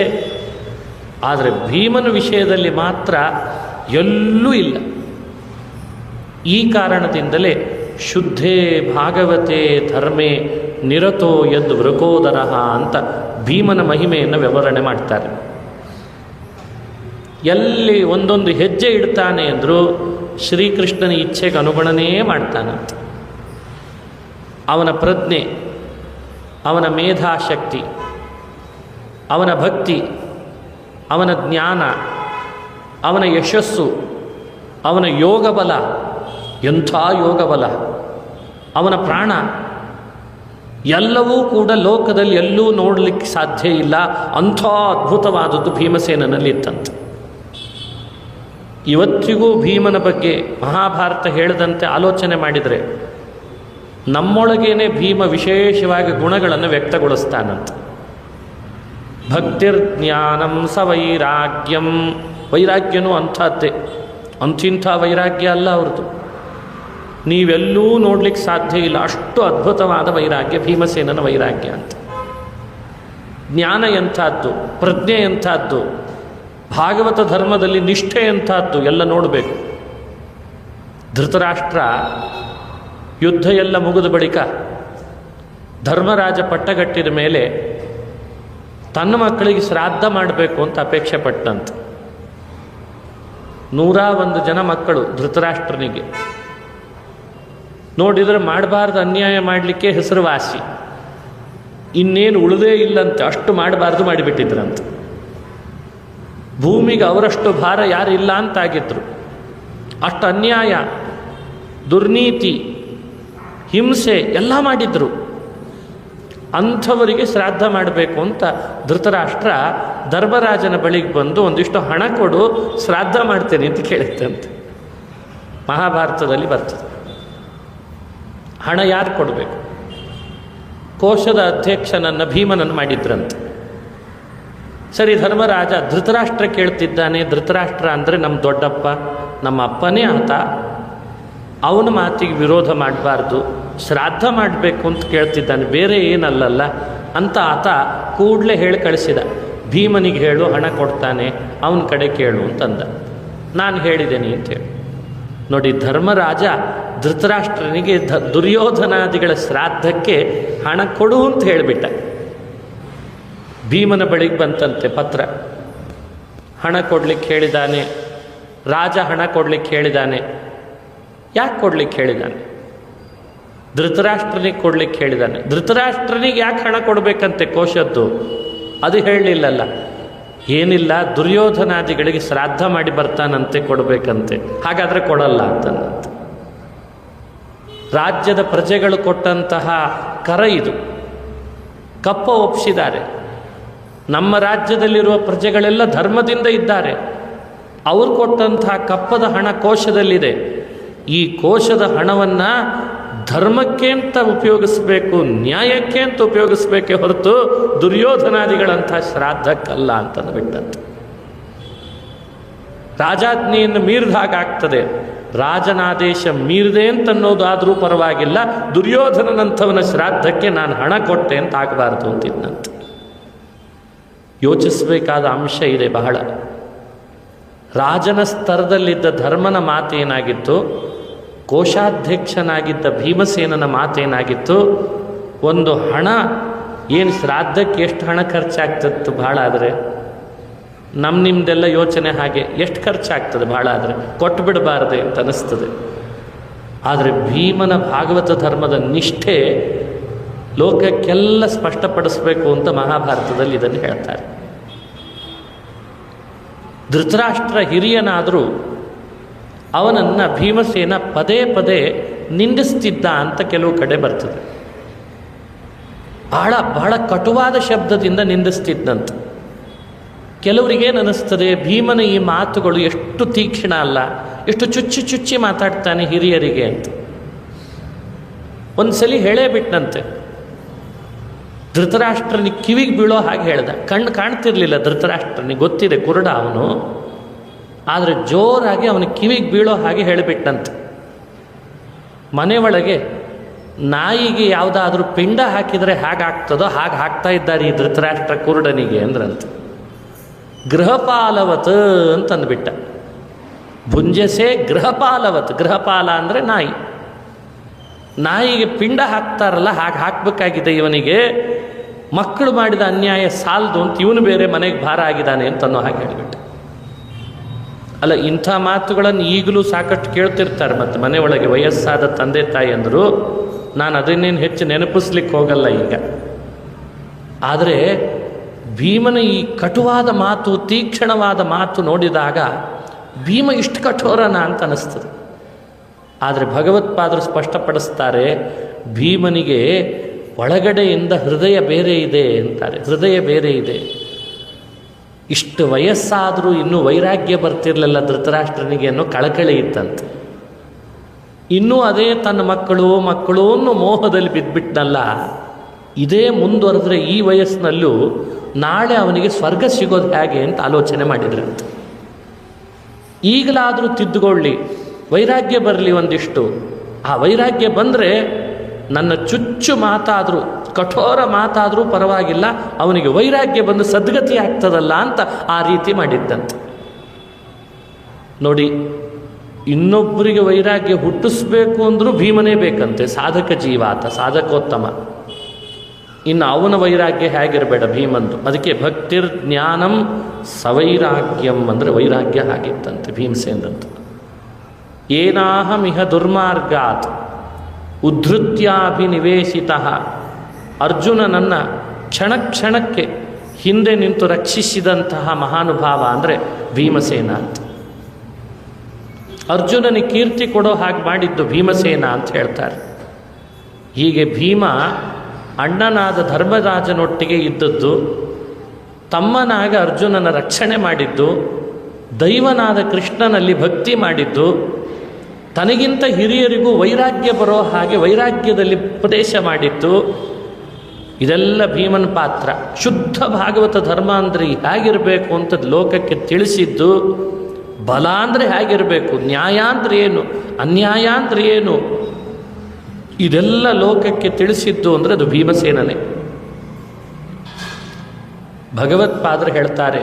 [SPEAKER 1] ಆದರೆ ಭೀಮನ ವಿಷಯದಲ್ಲಿ ಮಾತ್ರ ಎಲ್ಲೂ ಇಲ್ಲ. ಈ ಕಾರಣದಿಂದಲೇ ಶುದ್ಧೇ ಭಾಗವತೆ ಧರ್ಮೇ ನಿರತೋ ಯದ್ ವೃಕೋದರಃ ಅಂತ ಭೀಮನ ಮಹಿಮೆಯನ್ನು ವಿವರಣೆ ಮಾಡ್ತಾರೆ. ಎಲ್ಲಿ ಒಂದೊಂದು ಹೆಜ್ಜೆ ಇಡ್ತಾನೆ ಅಂದರೂ ಶ್ರೀಕೃಷ್ಣನ ಇಚ್ಛೆಗೆ ಅನುಗುಣನೇ ಮಾಡ್ತಾನಂತೆ. ಅವನ ಪ್ರಜ್ಞೆ, ಅವನ ಮೇಧಾಶಕ್ತಿ, ಅವನ ಭಕ್ತಿ, ಅವನ ಜ್ಞಾನ, ಅವನ ಯಶಸ್ಸು, ಅವನ ಯೋಗಬಲ, ಎಂಥ ಯೋಗಬಲ, ಅವನ ಪ್ರಾಣ, ಎಲ್ಲವೂ ಕೂಡ ಲೋಕದಲ್ಲಿ ಎಲ್ಲೂ ನೋಡಲಿಕ್ಕೆ ಸಾಧ್ಯ ಇಲ್ಲ. ಅಂಥ ಅದ್ಭುತವಾದದ್ದು ಭೀಮಸೇನನಲ್ಲಿ ಇತ್ತಂತೆ. ಇವತ್ತಿಗೂ ಭೀಮನ ಬಗ್ಗೆ ಮಹಾಭಾರತ ಹೇಳಿದಂತೆ ಆಲೋಚನೆ ಮಾಡಿದರೆ ನಮ್ಮೊಳಗೇನೆ ಭೀಮ ವಿಶೇಷವಾಗಿ ಗುಣಗಳನ್ನು ವ್ಯಕ್ತಗೊಳಿಸ್ತಾನಂತೆ. ಭಕ್ತಿರ್ಜ್ಞಾನಂ ಸ ವೈರಾಗ್ಯಂ, ವೈರಾಗ್ಯನೂ ಅಂಥದ್ದೇ, ಅಂಥಿಂಥ ವೈರಾಗ್ಯ ಅಲ್ಲ ಅವ್ರದ್ದು, ನೀವೆಲ್ಲೂ ನೋಡ್ಲಿಕ್ಕೆ ಸಾಧ್ಯ ಇಲ್ಲ, ಅಷ್ಟು ಅದ್ಭುತವಾದ ವೈರಾಗ್ಯ ಭೀಮಸೇನನ ವೈರಾಗ್ಯ ಅಂತ. ಜ್ಞಾನ ಎಂಥದ್ದು, ಪ್ರಜ್ಞೆ ಎಂಥದ್ದು, ಭಾಗವತ ಧರ್ಮದಲ್ಲಿ ನಿಷ್ಠೆ ಎಂಥದ್ದು ಎಲ್ಲ ನೋಡಬೇಕು. ಧೃತರಾಷ್ಟ್ರ ಯುದ್ಧ ಎಲ್ಲ ಮುಗಿದ ಬಳಿಕ ಧರ್ಮರಾಜ ಪಟ್ಟಗಟ್ಟಿದ ಮೇಲೆ ತನ್ನ ಮಕ್ಕಳಿಗೆ ಶ್ರಾದ್ದ ಮಾಡಬೇಕು ಅಂತ ಅಪೇಕ್ಷೆ ಪಟ್ಟಂತೆ. 101 ಜನ ಮಕ್ಕಳು ಧೃತರಾಷ್ಟ್ರನಿಗೆ. ನೋಡಿದರೆ ಮಾಡಬಾರ್ದು ಅನ್ಯಾಯ ಮಾಡಲಿಕ್ಕೆ ಹೆಸರುವಾಸಿ, ಇನ್ನೇನು ಉಳಿದೇ ಇಲ್ಲಂತೆ, ಅಷ್ಟು ಮಾಡಬಾರ್ದು ಮಾಡಿಬಿಟ್ಟಿದ್ರಂತೆ. ಭೂಮಿಗೆ ಅವರಷ್ಟು ಭಾರ ಯಾರಿಲ್ಲ ಅಂತಾಗಿದ್ರು. ಅಷ್ಟು ಅನ್ಯಾಯ, ದುರ್ನೀತಿ, ಹಿಂಸೆ ಎಲ್ಲ ಮಾಡಿದ್ರು. ಅಂಥವರಿಗೆ ಶ್ರಾದ್ದ ಮಾಡಬೇಕು ಅಂತ ಧೃತರಾಷ್ಟ್ರ ಧರ್ಮರಾಜನ ಬಳಿಗೆ ಬಂದು ಒಂದಿಷ್ಟು ಹಣ ಕೊಡು, ಶ್ರಾದ್ದ ಮಾಡ್ತೇನೆ ಅಂತ ಕೇಳಿತ್ತಂತೆ. ಮಹಾಭಾರತದಲ್ಲಿ ಬರ್ತದೆ. ಹಣ ಯಾರು ಕೊಡಬೇಕು? ಕೋಶದ ಅಧ್ಯಕ್ಷನನ್ನು ಭೀಮನನ್ನು ಮಾಡಿದ್ರಂತೆ. ಸರಿ, ಧರ್ಮರಾಜ ಧೃತರಾಷ್ಟ್ರ ಕೇಳ್ತಿದ್ದಾನೆ. ಧೃತರಾಷ್ಟ್ರ ಅಂದರೆ ನಮ್ಮ ದೊಡ್ಡಪ್ಪ, ನಮ್ಮ ಅಪ್ಪನೇ ಆತ, ಅವನ ಮಾತಿಗೆ ವಿರೋಧ ಮಾಡಬಾರ್ದು, ಶ್ರಾದ್ದ ಮಾಡಬೇಕು ಅಂತ ಕೇಳ್ತಿದ್ದಾನೆ, ಬೇರೆ ಏನಲ್ಲಲ್ಲ ಅಂತ ಆತ ಕೂಡಲೇ ಹೇಳಿ ಕಳಿಸಿದ. ಭೀಮನಿಗೆ ಹೇಳು, ಹಣ ಕೊಡ್ತಾನೆ, ಅವನ ಕಡೆ ಕೇಳು ಅಂತಂದ. ನಾನು ಹೇಳಿದ್ದೇನೆ ಅಂತೇಳಿ. ನೋಡಿ, ಧರ್ಮರಾಜ ಧೃತರಾಷ್ಟ್ರನಿಗೆ ದುರ್ಯೋಧನಾದಿಗಳ ಶ್ರಾದ್ದಕ್ಕೆ ಹಣ ಕೊಡು ಅಂತ ಹೇಳಿಬಿಟ್ಟ. ಭೀಮನ ಬಳಿಗೆ ಬಂತಂತೆ ಪತ್ರ. ಹಣ ಕೊಡ್ಲಿಕ್ಕೆ ಹೇಳಿದ್ದಾನೆ ರಾಜ, ಹಣ ಕೊಡ್ಲಿಕ್ಕೆ ಹೇಳಿದ್ದಾನೆ. ಯಾಕೆ ಕೊಡ್ಲಿಕ್ಕೆ ಹೇಳಿದ್ದಾನೆ? ಧೃತರಾಷ್ಟ್ರನಿಗೆ ಕೊಡ್ಲಿಕ್ಕೆ ಹೇಳಿದ್ದಾನೆ. ಧೃತರಾಷ್ಟ್ರನಿಗೆ ಯಾಕೆ ಹಣ ಕೊಡಬೇಕಂತೆ ಕೋಶದ್ದು? ಅದು ಹೇಳಲಿಲ್ಲಲ್ಲ. ಏನಿಲ್ಲ, ದುರ್ಯೋಧನಾದಿಗಳಿಗೆ ಶ್ರಾದ್ದ ಮಾಡಿ ಬರ್ತಾನಂತೆ, ಕೊಡಬೇಕಂತೆ. ಹಾಗಾದರೆ ಕೊಡಲ್ಲ ಅಂತಂದಂತೆ. ರಾಜ್ಯದ ಪ್ರಜೆಗಳು ಕೊಟ್ಟಂತಹ ಕರ ಇದು. ಕಪ್ಪ ಒಪ್ಪಿಸಿದ್ದಾರೆ. ನಮ್ಮ ರಾಜ್ಯದಲ್ಲಿರುವ ಪ್ರಜೆಗಳೆಲ್ಲ ಧರ್ಮದಿಂದ ಇದ್ದಾರೆ. ಅವರು ಕೊಟ್ಟಂತಹ ಕಪ್ಪದ ಹಣ ಕೋಶದಲ್ಲಿದೆ. ಈ ಕೋಶದ ಹಣವನ್ನು ಧರ್ಮಕ್ಕೆ ಅಂತ ಉಪಯೋಗಿಸಬೇಕು, ನ್ಯಾಯಕ್ಕೆ ಅಂತ ಉಪಯೋಗಿಸ್ಬೇಕೇ ಹೊರತು ದುರ್ಯೋಧನಾದಿಗಳಂಥ ಶ್ರಾದ್ದಕ್ಕಲ್ಲ ಅಂತಂದುಬಿಟ್ಟಂತೆ. ರಾಜಾಜ್ಞೆಯನ್ನು ಮೀರಿದ ಹಾಗಾಗ್ತದೆ. ರಾಜನಾದೇಶ ಮೀರಿದೆ ಅಂತನ್ನೋದಾದರೂ ಪರವಾಗಿಲ್ಲ, ದುರ್ಯೋಧನನಂಥವನ ಶ್ರಾದ್ದಕ್ಕೆ ನಾನು ಹಣ ಕೊಟ್ಟೆ ಅಂತ ಆಗಬಾರ್ದು ಅಂತಿದ್ದಂತೆ. ಯೋಚಿಸಬೇಕಾದ ಅಂಶ ಇದೆ ಬಹಳ. ರಾಜನ ಸ್ತರದಲ್ಲಿದ್ದ ಧರ್ಮನ ಮಾತೇನಾಗಿತ್ತು, ಕೋಶಾಧ್ಯಕ್ಷನಾಗಿದ್ದ ಭೀಮಸೇನನ ಮಾತೇನಾಗಿತ್ತು, ಒಂದು ಹಣ ಏನು ಶ್ರಾದ್ದಕ್ಕೆ ಎಷ್ಟು ಹಣ ಖರ್ಚಾಗ್ತಿತ್ತು ಭಾಳ ಆದರೆ, ನಿಮ್ಮದೆಲ್ಲ ಯೋಚನೆ ಹಾಗೆ ಎಷ್ಟು ಖರ್ಚಾಗ್ತದೆ ಭಾಳ ಆದರೆ, ಕೊಟ್ಟು ಬಿಡಬಾರ್ದೆ ಅಂತ ಅನ್ನಿಸ್ತದೆ. ಆದರೆ ಭೀಮನ ಭಾಗವತ ಧರ್ಮದ ನಿಷ್ಠೆ ಲೋಕಕ್ಕೆಲ್ಲ ಸ್ಪಷ್ಟಪಡಿಸಬೇಕು ಅಂತ ಮಹಾಭಾರತದಲ್ಲಿ ಇದನ್ನು ಹೇಳ್ತಾರೆ. ಧೃತರಾಷ್ಟ್ರ ಹಿರಿಯನಾದರೂ ಅವನನ್ನು ಭೀಮಸೇನ ಪದೇ ಪದೇ ನಿಂದಿಸ್ತಿದ್ದ ಅಂತ ಕೆಲವು ಕಡೆ ಬರ್ತದೆ. ಬಹಳ ಬಹಳ ಕಟುವಾದ ಶಬ್ದದಿಂದ ನಿಂದಿಸ್ತಿದ್ದಂತೆ. ಕೆಲವರಿಗೇನು ಅನ್ನಿಸ್ತದೆ, ಭೀಮನ ಈ ಮಾತುಗಳು ಎಷ್ಟು ತೀಕ್ಷ್ಣ ಅಲ್ಲ, ಎಷ್ಟು ಚುಚ್ಚಿ ಚುಚ್ಚಿ ಮಾತಾಡ್ತಾನೆ ಹಿರಿಯರಿಗೆ ಅಂತ. ಒಂದ್ಸಲಿ ಹೇಳೇ ಬಿಟ್ಟನಂತೆ. ಧೃತರಾಷ್ಟ್ರನಿಗೆ ಕಿವಿಗೆ ಬೀಳೋ ಹಾಗೆ ಹೇಳ್ದ. ಕಣ್ಣು ಕಾಣ್ತಿರ್ಲಿಲ್ಲ ಧೃತರಾಷ್ಟ್ರನಿಗೆ, ಗೊತ್ತಿದೆ ಕುರುಡ ಅವನು, ಆದರೆ ಜೋರಾಗಿ ಅವನ ಕಿವಿಗೆ ಬೀಳೋ ಹಾಗೆ ಹೇಳಿಬಿಟ್ಟಂತೆ. ಮನೆ ಒಳಗೆ ನಾಯಿಗೆ ಯಾವುದಾದ್ರೂ ಪಿಂಡ ಹಾಕಿದರೆ ಹಾಗಾಗ್ತದೋ ಹಾಗೆ ಹಾಕ್ತಾ ಇದ್ದಾರೆ ಈ ಧೃತರಾಷ್ಟ್ರ ಕುರುಡನಿಗೆ ಅಂದ್ರಂತೆ. ಗೃಹಪಾಲವತ್ ಅಂತಂದ್ಬಿಟ್ಟ. ಭುಂಜಸೆ ಗೃಹಪಾಲವತ್. ಗೃಹಪಾಲ ಅಂದರೆ ನಾಯಿ. ನಾಯಿಗೆ ಪಿಂಡ ಹಾಕ್ತಾರಲ್ಲ ಹಾಗೆ ಹಾಕಬೇಕಾಗಿದೆ ಇವನಿಗೆ. ಮಕ್ಕಳು ಮಾಡಿದ ಅನ್ಯಾಯ ಸಾಲದು ಅಂತ ಇವನು ಬೇರೆ ಮನೆಗೆ ಭಾರ ಆಗಿದ್ದಾನೆ ಅಂತನೋ ಹಾಗೆ ಹೇಳಿಬಿಟ್ಟ. ಅಲ್ಲ, ಇಂಥ ಮಾತುಗಳನ್ನು ಈಗಲೂ ಸಾಕಷ್ಟು ಕೇಳ್ತಿರ್ತಾರೆ. ಮತ್ತು ಮನೆಯೊಳಗೆ ವಯಸ್ಸಾದ ತಂದೆ ತಾಯಿ ಅಂದರು. ನಾನು ಅದನ್ನೇನು ಹೆಚ್ಚು ನೆನಪಿಸ್ಲಿಕ್ಕೆ ಹೋಗಲ್ಲ ಈಗ. ಆದರೆ ಭೀಮನ ಈ ಕಟುವಾದ ಮಾತು, ತೀಕ್ಷ್ಣವಾದ ಮಾತು ನೋಡಿದಾಗ ಭೀಮ ಇಷ್ಟು ಕಠೋರನ ಅಂತ ಅನ್ನಿಸ್ತದೆ. ಆದರೆ ಭಗವತ್ಪಾದರು ಸ್ಪಷ್ಟಪಡಿಸ್ತಾರೆ, ಭೀಮನಿಗೆ ಒಳಗಡೆಯಿಂದ ಹೃದಯ ಬೇರೆ ಇದೆ ಅಂತಾರೆ. ಹೃದಯ ಬೇರೆ ಇದೆ. ಇಷ್ಟು ವಯಸ್ಸಾದರೂ ಇನ್ನೂ ವೈರಾಗ್ಯ ಬರ್ತಿರ್ಲಿಲ್ಲ ಧೃತರಾಷ್ಟ್ರನಿಗೆ ಅನ್ನೋ ಕಳಕಳಿ ಇತ್ತಂತೆ. ಇನ್ನೂ ಅದೇ ತನ್ನ ಮಕ್ಕಳು ಅನ್ನೋ ಮೋಹದಲ್ಲಿ ಬಿದ್ದುಬಿಟ್ನಲ್ಲ. ಇದೇ ಮುಂದುವರೆದ್ರೆ ಈ ವಯಸ್ಸಿನಲ್ಲೂ ನಾಳೆ ಅವನಿಗೆ ಸ್ವರ್ಗ ಸಿಗೋದು ಹೇಗೆ ಅಂತ ಆಲೋಚನೆ ಮಾಡಿದ್ರಂತೆ. ಈಗಲಾದರೂ ತಿದ್ದುಕೊಳ್ಳಿ, ವೈರಾಗ್ಯ ಬರಲಿ ಒಂದಿಷ್ಟು. ಆ ವೈರಾಗ್ಯ ಬಂದರೆ ನನ್ನ ಚುಚ್ಚು ಮಾತಾದರೂ, ಕಠೋರ ಮಾತಾದರೂ ಪರವಾಗಿಲ್ಲ, ಅವನಿಗೆ ವೈರಾಗ್ಯ ಬಂದು ಸದ್ಗತಿ ಆಗ್ತದಲ್ಲ ಅಂತ ಆ ರೀತಿ ಮಾಡಿದ್ದಂತೆ. ನೋಡಿ, ಇನ್ನೊಬ್ಬರಿಗೆ ವೈರಾಗ್ಯ ಹುಟ್ಟಿಸ್ಬೇಕು ಅಂದರೂ ಭೀಮನೇ ಬೇಕಂತೆ. ಸಾಧಕ ಜೀವ ಆತ, ಸಾಧಕೋತ್ತಮ. ಇನ್ನು ಅವನ ವೈರಾಗ್ಯ ಹೇಗಿರಬೇಡ ಭೀಮಂದು. ಅದಕ್ಕೆ ಭಕ್ತಿರ್ ಜ್ಞಾನಂ ಸವೈರಾಗ್ಯಂ ಅಂದರೆ ವೈರಾಗ್ಯ ಆಗಿತ್ತಂತೆ ಭೀಮಸೇನಂತ. ಏನಾಹಮಿಹ ದುರ್ಮಾರ್ಗಾತ್ ಉದ್ಧತ್ಯಾಭಿನಿವೇಶಿತ. ಅರ್ಜುನನನ್ನು ಕ್ಷಣ ಕ್ಷಣಕ್ಕೆ ಹಿಂದೆ ನಿಂತು ರಕ್ಷಿಸಿದಂತಹ ಮಹಾನುಭಾವ ಅಂದರೆ ಭೀಮಸೇನ ಅಂತ. ಅರ್ಜುನನಿಗೆ ಕೀರ್ತಿ ಕೊಡೋ ಹಾಗೆ ಮಾಡಿದ್ದು ಭೀಮಸೇನ ಅಂತ ಹೇಳ್ತಾರೆ. ಹೀಗೆ ಭೀಮ ಅಣ್ಣನಾದ ಧರ್ಮರಾಜನೊಟ್ಟಿಗೆ ಇದ್ದದ್ದು, ತಮ್ಮನಾಗ ಅರ್ಜುನನ ರಕ್ಷಣೆ ಮಾಡಿದ್ದು, ದೈವನಾದ ಕೃಷ್ಣನಲ್ಲಿ ಭಕ್ತಿ ಮಾಡಿದ್ದು, ತನಗಿಂತ ಹಿರಿಯರಿಗೂ ವೈರಾಗ್ಯ ಬರೋ ಹಾಗೆ ವೈರಾಗ್ಯದಲ್ಲಿ ಉಪದೇಶ ಮಾಡಿತ್ತು. ಇದೆಲ್ಲ ಭೀಮನ ಪಾತ್ರ. ಶುದ್ಧ ಭಾಗವತ ಧರ್ಮ ಅಂದರೆ ಹೇಗಿರಬೇಕು ಅಂತ ಲೋಕಕ್ಕೆ ತಿಳಿಸಿದ್ದು. ಬಲ ಅಂದರೆ ಹೇಗಿರಬೇಕು, ನ್ಯಾಯ ಅಂದರೆ ಏನು, ಅನ್ಯಾಯ ಅಂದರೆ ಏನು, ಇದೆಲ್ಲ ಲೋಕಕ್ಕೆ ತಿಳಿಸಿದ್ದು ಅಂದರೆ ಅದು ಭೀಮಸೇನನೇ. ಭಗವತ್ಪಾದರು ಹೇಳ್ತಾರೆ,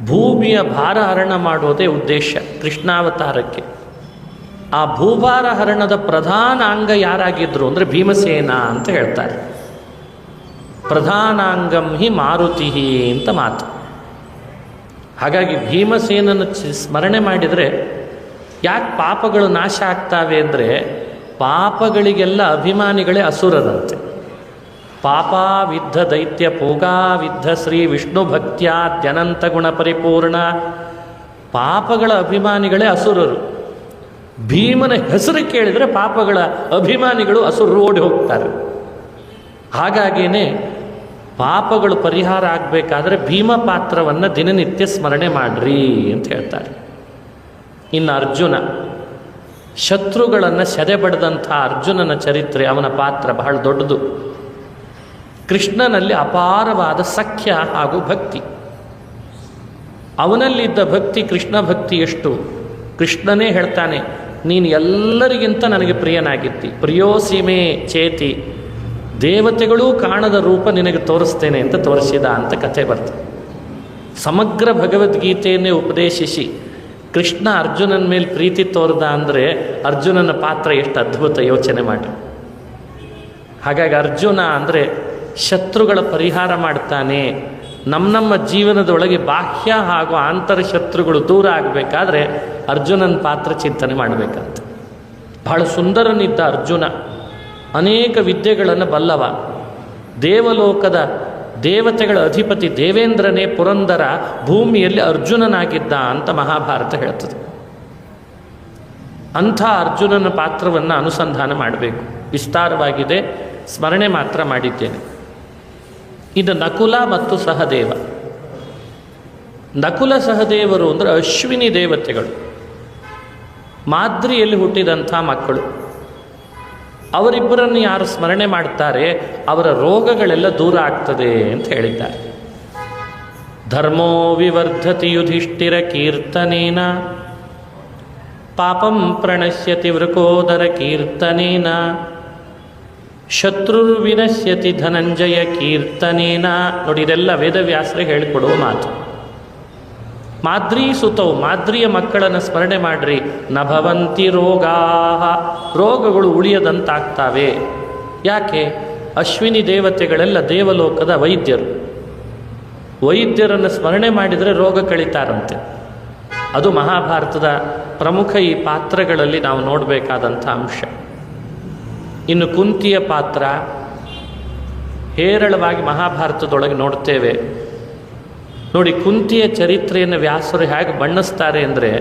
[SPEAKER 1] ಭೂಮಿಯ ಭಾರ ಹರಣ ಮಾಡೋದೇ ಉದ್ದೇಶ ಕೃಷ್ಣಾವತಾರಕ್ಕೆ. ಆ ಭೂಭಾರ ಹರಣದ ಪ್ರಧಾನ ಅಂಗ ಯಾರಾಗಿದ್ದರು ಅಂದರೆ ಭೀಮಸೇನ ಅಂತ ಹೇಳ್ತಾರೆ. ಪ್ರಧಾನಾಂಗಂ ಹಿ ಮಾರುತಿ ಅಂತ ಮಾತು. ಹಾಗಾಗಿ ಭೀಮಸೇನನ್ನು ಸ್ಮರಣೆ ಮಾಡಿದರೆ ಯಾಕೆ ಪಾಪಗಳು ನಾಶ ಆಗ್ತಾವೆ ಅಂದರೆ, ಪಾಪಗಳಿಗೆಲ್ಲ ಅಭಿಮಾನಿಗಳೇ ಅಸುರರಂತೆ. ಪಾಪಾವಿದ್ಧ ದೈತ್ಯ ಭೋಗಾವಿದ್ಧ ಶ್ರೀ ವಿಷ್ಣು ಭಕ್ತ್ಯಾದ್ಯನಂತ ಗುಣ ಪರಿಪೂರ್ಣ. ಪಾಪಗಳ ಅಭಿಮಾನಿಗಳೇ ಅಸುರರು. ಭೀಮನ ಹೆಸರು ಕೇಳಿದರೆ ಪಾಪಗಳ ಅಭಿಮಾನಿಗಳು ಅಸುರರು ಓಡಿ ಹೋಗ್ತಾರೆ. ಹಾಗಾಗಿಯೇ ಪಾಪಗಳು ಪರಿಹಾರ ಆಗಬೇಕಾದ್ರೆ ಭೀಮ ಪಾತ್ರವನ್ನು ದಿನನಿತ್ಯ ಸ್ಮರಣೆ ಮಾಡ್ರಿ ಅಂತ ಹೇಳ್ತಾರೆ. ಇನ್ನು ಅರ್ಜುನ, ಶತ್ರುಗಳನ್ನು ಸೆದೆಬಡಿದಂಥ ಅರ್ಜುನನ ಚರಿತ್ರೆ, ಅವನ ಪಾತ್ರ ಬಹಳ ದೊಡ್ಡದು. ಕೃಷ್ಣನಲ್ಲಿ ಅಪಾರವಾದ ಸಖ್ಯ ಹಾಗೂ ಭಕ್ತಿ. ಅವನಲ್ಲಿದ್ದ ಭಕ್ತಿ, ಕೃಷ್ಣ ಭಕ್ತಿ ಎಷ್ಟು, ಕೃಷ್ಣನೇ ಹೇಳ್ತಾನೆ, ನೀನು ಎಲ್ಲರಿಗಿಂತ ನನಗೆ ಪ್ರಿಯನಾಗಿದ್ದಿ, ಪ್ರಿಯೋಸಿಮೆ ಚೇತಿ, ದೇವತೆಗಳೂ ಕಾಣದ ರೂಪ ನಿನಗೆ ತೋರಿಸ್ತೇನೆ ಅಂತ ತೋರಿಸಿದ ಅಂತ ಕಥೆ ಬರ್ತದೆ. ಸಮಗ್ರ ಭಗವದ್ಗೀತೆಯನ್ನೇ ಉಪದೇಶಿಸಿ ಕೃಷ್ಣ ಅರ್ಜುನನ ಮೇಲೆ ಪ್ರೀತಿ ತೋರ್ದ ಅಂದರೆ ಅರ್ಜುನನ ಪಾತ್ರ ಎಷ್ಟು ಅದ್ಭುತ, ಯೋಚನೆ ಮಾಡಿ. ಹಾಗಾಗಿ ಅರ್ಜುನ ಅಂದರೆ ಶತ್ರುಗಳ ಪರಿಹಾರ ಮಾಡ್ತಾನೆ. ನಮ್ಮ ಜೀವನದೊಳಗೆ ಬಾಹ್ಯ ಹಾಗೂ ಆಂತರ ಶತ್ರುಗಳು ದೂರ ಆಗಬೇಕಾದ್ರೆ ಅರ್ಜುನನ ಪಾತ್ರ ಚಿಂತನೆ ಮಾಡಬೇಕಂತ. ಬಹಳ ಸುಂದರನಿದ್ದ ಅರ್ಜುನ, ಅನೇಕ ವಿದ್ಯೆಗಳನ್ನು ಬಲ್ಲವ, ದೇವಲೋಕದ ದೇವತೆಗಳ ಅಧಿಪತಿ ದೇವೇಂದ್ರನೇ ಪುರಂದರ ಭೂಮಿಯಲ್ಲಿ ಅರ್ಜುನನಾಗಿದ್ದ ಅಂತ ಮಹಾಭಾರತ ಹೇಳ್ತದೆ. ಅಂಥ ಅರ್ಜುನನ ಪಾತ್ರವನ್ನು ಅನುಸಂಧಾನ ಮಾಡಬೇಕು. ವಿಸ್ತಾರವಾಗಿದೆ, ಸ್ಮರಣೆ ಮಾತ್ರ ಮಾಡಿದ್ದೇನೆ. ಇದು ನಕುಲ ಮತ್ತು ಸಹದೇವ. ನಕುಲ ಸಹದೇವರು ಅಂದರೆ ಅಶ್ವಿನಿ ದೇವತೆಗಳು, ಮಾದ್ರಿಯಲ್ಲಿ ಹುಟ್ಟಿದಂಥ ಮಕ್ಕಳು. ಅವರಿಬ್ಬರನ್ನು ಯಾರು ಸ್ಮರಣೆ ಮಾಡ್ತಾರೆ ಅವರ ರೋಗಗಳೆಲ್ಲ ದೂರ ಆಗ್ತದೆ ಅಂತ ಹೇಳಿದ್ದಾರೆ. ಧರ್ಮೋ ವಿವರ್ಧತಿ ಯುಧಿಷ್ಠಿರ ಕೀರ್ತನೇನ, ಪಾಪಂ ಪ್ರಣಶ್ಯತಿ ವೃಕೋದರ ಕೀರ್ತನೇನ, ಶತ್ರುರ್ವಿನಶ್ಯತಿ ಧನಂಜಯ ಕೀರ್ತನೇನ. ನೋಡಿ, ಇದೆಲ್ಲ ವೇದವ್ಯಾಸರೇ ಹೇಳಿಕೊಡುವ ಮಾತು. ಮಾದ್ರಿ ಸುತವು, ಮಾದ್ರಿಯ ಮಕ್ಕಳನ್ನು ಸ್ಮರಣೆ ಮಾಡ್ರಿ. ನಭವಂತಿ ರೋಗಾ, ರೋಗಗಳು ಉಳಿಯದಂತಾಗ್ತಾವೆ. ಯಾಕೆ? ಅಶ್ವಿನಿ ದೇವತೆಗಳೆಲ್ಲ ದೇವಲೋಕದ ವೈದ್ಯರು. ವೈದ್ಯರನ್ನು ಸ್ಮರಣೆ ಮಾಡಿದರೆ ರೋಗ ಕಳೀತಾರಂತೆ. ಅದು ಮಹಾಭಾರತದ ಪ್ರಮುಖ ಈ ಪಾತ್ರಗಳಲ್ಲಿ ನಾವು ನೋಡಬೇಕಾದಂಥ ಅಂಶ. ಇನ್ನು ಕುಂತಿಯ ಪಾತ್ರ ಹೇರಳವಾಗಿ ಮಹಾಭಾರತದೊಳಗೆ ನೋಡ್ತೇವೆ. ನೋಡಿ, ಕುಂತಿಯ ಚರಿತ್ರೆಯನ್ನು ವ್ಯಾಸರು ಹೇಗೆ ಬಣ್ಣಿಸ್ತಾರೆ ಅಂದರೆ,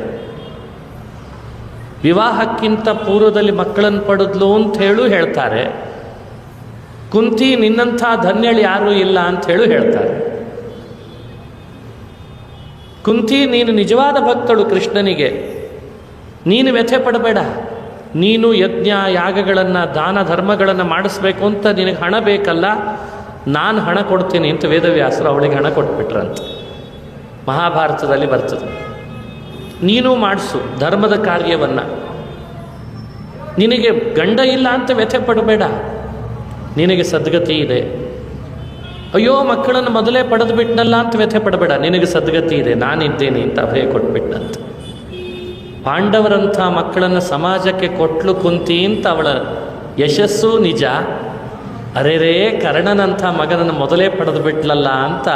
[SPEAKER 1] ವಿವಾಹಕ್ಕಿಂತ ಪೂರ್ವದಲ್ಲಿ ಮಕ್ಕಳನ್ನು ಪಡೆದ್ಲು ಅಂತ ಹೇಳ್ತಾರೆ. ಕುಂತಿ ನಿನ್ನಂಥ ಧನ್ಯಳು ಯಾರೂ ಇಲ್ಲ ಅಂತ ಹೇಳ್ತಾರೆ. ಕುಂತಿ, ನೀನು ನಿಜವಾದ ಭಕ್ತಳು ಕೃಷ್ಣನಿಗೆ, ನೀನು ವ್ಯಥೆ ಪಡಬೇಡ. ನೀನು ಯಜ್ಞ ಯಾಗಗಳನ್ನು ದಾನ ಧರ್ಮಗಳನ್ನು ಮಾಡಿಸ್ಬೇಕು ಅಂತ ನಿನಗೆ ಹಣ ಬೇಕಲ್ಲ, ನಾನು ಹಣ ಕೊಡ್ತೀನಿ ಅಂತ ವೇದವ್ಯಾಸರು ಅವಳಿಗೆ ಹಣ ಕೊಟ್ಬಿಟ್ರಂತೆ. ಮಹಾಭಾರತದಲ್ಲಿ ಬರ್ತದೆ. ನೀನು ಮಾಡಿಸು ಧರ್ಮದ ಕಾರ್ಯವನ್ನು. ನಿನಗೆ ಗಂಡ ಇಲ್ಲ ಅಂತ ವ್ಯಥೆ ಪಡಬೇಡ, ನಿನಗೆ ಸದ್ಗತಿ ಇದೆ. ಅಯ್ಯೋ, ಮಕ್ಕಳನ್ನು ಮೊದಲೇ ಪಡೆದು ಬಿಟ್ಟನಲ್ಲ ಅಂತ ವ್ಯಥೆ ಪಡಬೇಡ, ನಿನಗೆ ಸದ್ಗತಿ ಇದೆ, ನಾನಿದ್ದೇನೆ ಅಂತ ಅಭಯ ಕೊಟ್ಬಿಟ್ಟಂತೆ. ಪಾಂಡವರಂಥ ಮಕ್ಕಳನ್ನು ಸಮಾಜಕ್ಕೆ ಕೊಟ್ಲು ಕುಂತಿ ಅಂತ ಅವಳ ಯಶಸ್ಸು ನಿಜ. ಅರೆರೇ, ಕರ್ಣನಂಥ ಮಗನನ್ನು ಮೊದಲೇ ಪಡೆದು ಬಿಟ್ಲಲ್ಲ ಅಂತ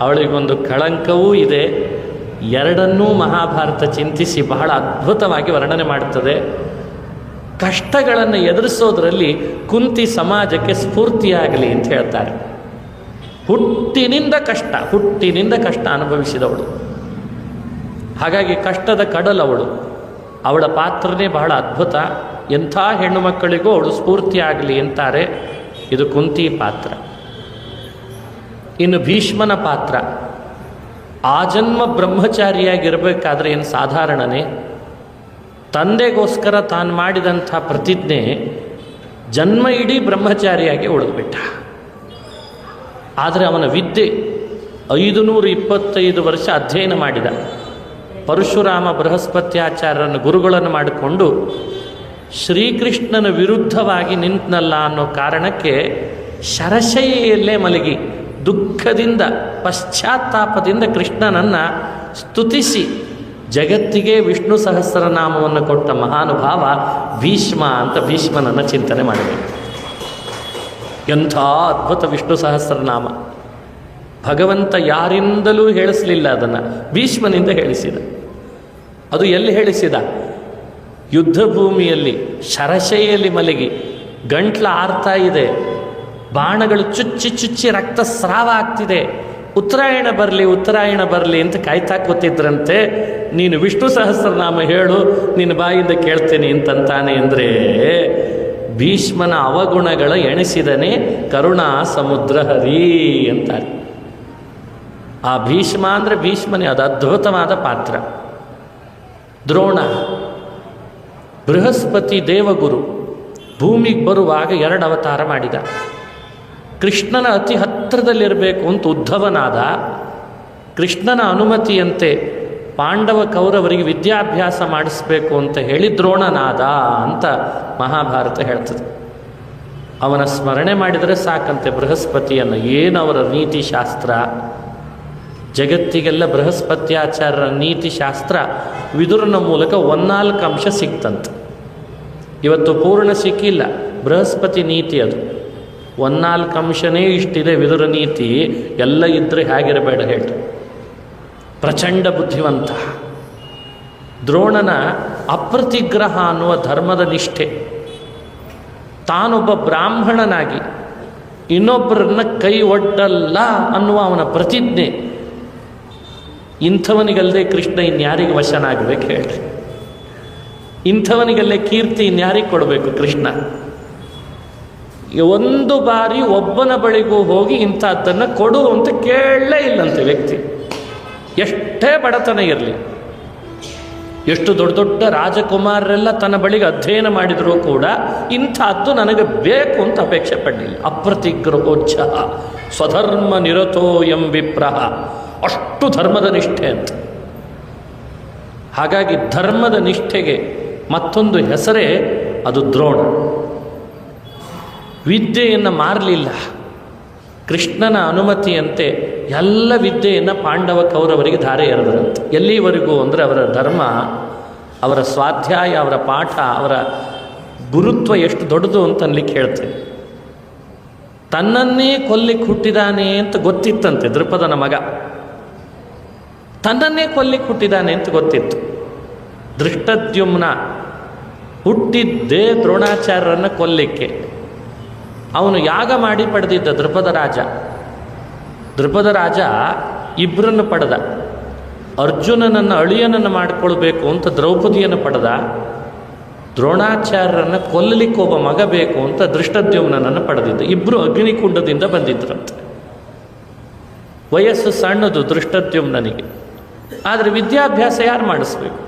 [SPEAKER 1] ಅವಳಿಗೊಂದು ಕಳಂಕವೂ ಇದೆ. ಎರಡನ್ನೂ ಮಹಾಭಾರತ ಚಿಂತಿಸಿ ಬಹಳ ಅದ್ಭುತವಾಗಿ ವರ್ಣನೆ ಮಾಡುತ್ತದೆ. ಕಷ್ಟಗಳನ್ನು ಎದುರಿಸೋದ್ರಲ್ಲಿ ಕುಂತಿ ಸಮಾಜಕ್ಕೆ ಸ್ಫೂರ್ತಿಯಾಗಲಿ ಅಂತ ಹೇಳ್ತಾರೆ. ಹುಟ್ಟಿನಿಂದ ಕಷ್ಟ ಅನುಭವಿಸಿದವಳು. ಹಾಗಾಗಿ ಕಷ್ಟದ ಕಡಲವಳು. ಅವಳ ಪಾತ್ರನೇ ಬಹಳ ಅದ್ಭುತ. ಎಂಥ ಹೆಣ್ಣು ಮಕ್ಕಳಿಗೂ ಅವಳು ಸ್ಫೂರ್ತಿಯಾಗಲಿ ಅಂತಾರೆ. ಇದು ಕುಂತಿ ಪಾತ್ರ. ಇನ್ನು ಭೀಷ್ಮನ ಪಾತ್ರ, ಆಜನ್ಮ ಬ್ರಹ್ಮಚಾರಿಯಾಗಿರಬೇಕಾದ್ರೆ ಏನು ಸಾಧಾರಣನೇ. ತಂದೆಗೋಸ್ಕರ ತಾನು ಮಾಡಿದಂಥ ಪ್ರತಿಜ್ಞೆ ಜನ್ಮ ಇಡೀ ಬ್ರಹ್ಮಚಾರಿಯಾಗಿ ಉಳಿದುಬಿಟ್ಟ. ಆದರೆ ಅವನ ವಿದ್ಯೆ 525 ವರ್ಷ ಅಧ್ಯಯನ ಮಾಡಿದ. ಪರಶುರಾಮ ಬೃಹಸ್ಪತ್ಯಾಚಾರ್ಯರನ್ನು ಗುರುಗಳನ್ನು ಮಾಡಿಕೊಂಡು ಶ್ರೀಕೃಷ್ಣನ ವಿರುದ್ಧವಾಗಿ ನಿಂತನಲ್ಲ ಅನ್ನೋ ಕಾರಣಕ್ಕೆ ಶರಶೈಯಲ್ಲೇ ಮಲಗಿ ದುಃಖದಿಂದ ಪಶ್ಚಾತ್ತಾಪದಿಂದ ಕೃಷ್ಣನನ್ನು ಸ್ತುತಿಸಿ ಜಗತ್ತಿಗೆ ವಿಷ್ಣು ಸಹಸ್ರನಾಮವನ್ನು ಕೊಟ್ಟ ಮಹಾನುಭಾವ ಭೀಷ್ಮ ಅಂತ ಭೀಷ್ಮನನ್ನು ಚಿಂತನೆ ಮಾಡಬೇಕು. ಎಂಥ ಅದ್ಭುತ ವಿಷ್ಣು ಸಹಸ್ರನಾಮ! ಭಗವಂತ ಯಾರಿಂದಲೂ ಹೇಳಿಸಲಿಲ್ಲ, ಅದನ್ನು ಭೀಷ್ಮನಿಂದ ಹೇಳಿಸಿದ. ಅದು ಎಲ್ಲಿ ಹೇಳಿಸಿದ? ಯುದ್ಧ ಭೂಮಿಯಲ್ಲಿ ಶರಶೈಯಲ್ಲಿ ಮಲಗಿ ಗಂಟ್ಲ ಆರ್ತಾ ಇದೆ, ಬಾಣಗಳು ಚುಚ್ಚಿ ರಕ್ತಸ್ರಾವ ಆಗ್ತಿದೆ. ಉತ್ತರಾಯಣ ಬರಲಿ ಅಂತ ಕಾಯ್ತಾ ಕೂತಿದ್ರಂತೆ. ನೀನು ವಿಷ್ಣು ಸಹಸ್ರನಾಮ ಹೇಳು, ನಿನ್ನ ಬಾಯಿಂದ ಕೇಳ್ತೇನೆ ಅಂತಂತಾನೆ ಅಂದರೆ ಭೀಷ್ಮನ ಅವಗುಣಗಳ ಎಣಿಸಿದನೇ ಕರುಣಾ ಸಮುದ್ರ ಹರಿ ಅಂತಾರೆ. ಆ ಭೀಷ್ಮ ಅಂದರೆ ಭೀಷ್ಮನೇ, ಅದು ಅದ್ಭುತವಾದ ಪಾತ್ರ. ದ್ರೋಣ ಬೃಹಸ್ಪತಿ ದೇವಗುರು ಭೂಮಿಗೆ ಬರುವಾಗ 2 ಅವತಾರ ಮಾಡಿದ. ಕೃಷ್ಣನ ಅತಿ ಹತ್ತಿರದಲ್ಲಿರಬೇಕು ಅಂತ ಉದ್ಧವನಾದ. ಕೃಷ್ಣನ ಅನುಮತಿಯಂತೆ ಪಾಂಡವ ಕೌರವರಿಗೆ ವಿದ್ಯಾಭ್ಯಾಸ ಮಾಡಿಸ್ಬೇಕು ಅಂತ ಹೇಳಿ ದ್ರೋಣನಾದ ಅಂತ ಮಹಾಭಾರತ ಹೇಳ್ತದೆ. ಅವನ ಸ್ಮರಣೆ ಮಾಡಿದರೆ ಸಾಕಂತೆ ಬೃಹಸ್ಪತಿಯನ್ನು. ಏನವರ ನೀತಿಶಾಸ್ತ್ರ! ಜಗತ್ತಿಗೆಲ್ಲ ಬೃಹಸ್ಪತ್ಯಾಚಾರ್ಯರ ನೀತಿಶಾಸ್ತ್ರ ವಿದುರನ ಮೂಲಕ 14 ಅಂಶ ಸಿಕ್ತಂತೆ. ಇವತ್ತು ಪೂರ್ಣ ಸಿಕ್ಕಿಲ್ಲ. ಬೃಹಸ್ಪತಿ ನೀತಿ ಅದು 14 ಅಂಶನೇ ಇಷ್ಟಿದೆ. ವಿದುರ ನೀತಿ ಎಲ್ಲ ಇದ್ದರೆ ಹೇಗಿರಬೇಡ ಹೇಳಿ. ಪ್ರಚಂಡ ಬುದ್ಧಿವಂತ. ದ್ರೋಣನ ಅಪ್ರತಿಗ್ರಹ ಅನ್ನುವ ಧರ್ಮದ ನಿಷ್ಠೆ. ತಾನೊಬ್ಬ ಬ್ರಾಹ್ಮಣನಾಗಿ ಇನ್ನೊಬ್ಬರನ್ನ ಕೈ ಒಡ್ಡಲ್ಲ ಅನ್ನುವ ಅವನ ಪ್ರತಿಜ್ಞೆ. ಇಂಥವನಿಗಲ್ಲದೆ ಕೃಷ್ಣ ಇನ್ಯಾರಿಗೆ ವಶನಾಗಬೇಕು ಹೇಳ್ರಿ? ಇಂಥವನಿಗಲ್ಲೇ ಕೀರ್ತಿ ಇನ್ಯಾರಿಗೆ ಕೊಡಬೇಕು ಕೃಷ್ಣ? ಒಂದು ಬಾರಿ ಒಬ್ಬನ ಬಳಿಗೂ ಹೋಗಿ ಇಂಥದ್ದನ್ನು ಕೊಡು ಅಂತ ಕೇಳಲೇ ಇಲ್ಲಂತೆ ವ್ಯಕ್ತಿ. ಎಷ್ಟೇ ಬಡತನ ಇರಲಿ, ಎಷ್ಟು ದೊಡ್ಡ ದೊಡ್ಡ ರಾಜಕುಮಾರರೆಲ್ಲ ತನ್ನ ಬಳಿಗೆ ಅಧ್ಯಯನ ಮಾಡಿದರೂ ಕೂಡ ಇಂಥದ್ದು ನನಗೆ ಬೇಕು ಅಂತ ಅಪೇಕ್ಷೆ ಪಡಲಿಲ್ಲ. ಅಪ್ರತಿಗ್ರಹೋಚ್ಛ ಸ್ವಧರ್ಮ ನಿರತೋ ಎಂಬಿಪ್ರಹ. ಅಷ್ಟು ಧರ್ಮದ ನಿಷ್ಠೆ ಅಂತ. ಹಾಗಾಗಿ ಧರ್ಮದ ನಿಷ್ಠೆಗೆ ಮತ್ತೊಂದು ಹೆಸರೇ ಅದು ದ್ರೋಣ. ವಿದ್ಯೆಯನ್ನು ಮಾರಲಿಲ್ಲ. ಕೃಷ್ಣನ ಅನುಮತಿಯಂತೆ ಎಲ್ಲ ವಿದ್ಯೆಯನ್ನು ಪಾಂಡವ ಕೌರವರಿಗೆ ಧಾರೆ ಎರೆದರಂತೆ. ಎಲ್ಲಿವರೆಗೂ ಅಂದರೆ ಅವರ ಧರ್ಮ, ಅವರ ಸ್ವಾಧ್ಯಾಯ, ಅವರ ಪಾಠ, ಅವರ ಗುರುತ್ವ ಎಷ್ಟು ದೊಡ್ಡದು ಅಂತ ಅನ್ಲಿಕ್ಕೆ ಹೇಳ್ತೇನೆ. ತನ್ನನ್ನೇ ಕೊಲ್ಲಿಕ್ಕೆ ಹುಟ್ಟಿದಾನೆ ಅಂತ ಗೊತ್ತಿತ್ತಂತೆ ದೃಪದನ ಮಗ. ತನ್ನನ್ನೇ ಕೊಲ್ಲಿಕ್ಕೆ ಹುಟ್ಟಿದಾನೆ ಅಂತ ಗೊತ್ತಿತ್ತು. ದೃಷ್ಟದ್ಯುಮ್ನ ಹುಟ್ಟಿದ್ದೇ ದ್ರೋಣಾಚಾರ್ಯರನ್ನು ಕೊಲ್ಲಿಕ್ಕೆ. ಅವನು ಯಾಗ ಮಾಡಿ ಪಡೆದಿದ್ದ ದೃಪದ ರಾಜ. ದೃಪದ ರಾಜ ಇಬ್ಬರನ್ನು ಪಡೆದ. ಅರ್ಜುನನನ್ನು ಅಳಿಯನನ್ನು ಮಾಡಿಕೊಳ್ಬೇಕು ಅಂತ ದ್ರೌಪದಿಯನ್ನು ಪಡೆದ. ದ್ರೋಣಾಚಾರ್ಯರನ್ನು ಕೊಲ್ಲಲಿಕ್ಕೆ ಒಬ್ಬ ಮಗ ಬೇಕು ಅಂತ ದೃಷ್ಟದ್ಯುಮ್ನನ್ನು ಪಡೆದಿದ್ದ. ಇಬ್ಬರು ಅಗ್ನಿಕುಂಡದಿಂದ ಬಂದಿದ್ದರಂತೆ. ವಯಸ್ಸು ಸಣ್ಣದು ದೃಷ್ಟದ್ಯುಮ್ನನಿಗೆ. ಆದರೆ ವಿದ್ಯಾಭ್ಯಾಸ ಯಾರು ಮಾಡಿಸ್ಬೇಕು?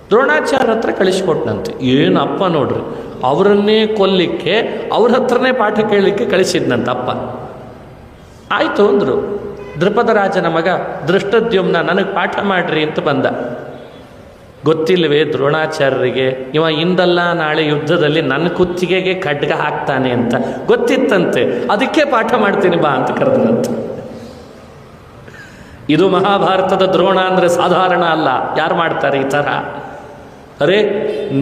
[SPEAKER 1] ದ್ರೋಣಾಚಾರ್ಯ ಹತ್ರ ಕಳಿಸ್ಕೊಟ್ನಂತೆ. ಏನು ಅಪ್ಪ ನೋಡ್ರಿ, ಅವರನ್ನೇ ಕೊಲ್ಲಿಕ್ಕೆ ಅವ್ರ ಹತ್ರನೇ ಪಾಠ ಕೇಳಲಿಕ್ಕೆ ಕಳಿಸಿದ್ನಂತ ಅಪ್ಪ. ಆಯಿತು ಅಂದರು. ದೃಪದ ರಾಜನ ಮಗ ದೃಷ್ಟದ್ಯುಮ್ನ ನನಗೆ ಪಾಠ ಮಾಡ್ರಿ ಅಂತ ಬಂದ. ಗೊತ್ತಿಲ್ಲವೇ ದ್ರೋಣಾಚಾರ್ಯರಿಗೆ ಇವ ಇಂದಲ್ಲ ನಾಳೆ ಯುದ್ಧದಲ್ಲಿ ನನ್ನ ಕುತ್ತಿಗೆಗೆ ಖಡ್ಗ ಹಾಕ್ತಾನೆ ಅಂತ ಗೊತ್ತಿತ್ತಂತೆ. ಅದಕ್ಕೆ ಪಾಠ ಮಾಡ್ತೀನಿ ಬಾ ಅಂತ ಕರೆದ್ರಂತೆ. ಇದು ಮಹಾಭಾರತದ ದ್ರೋಣ ಅಂದರೆ ಸಾಧಾರಣ ಅಲ್ಲ. ಯಾರು ಮಾಡ್ತಾರೆ ಈ ಥರ? ಅರೆ,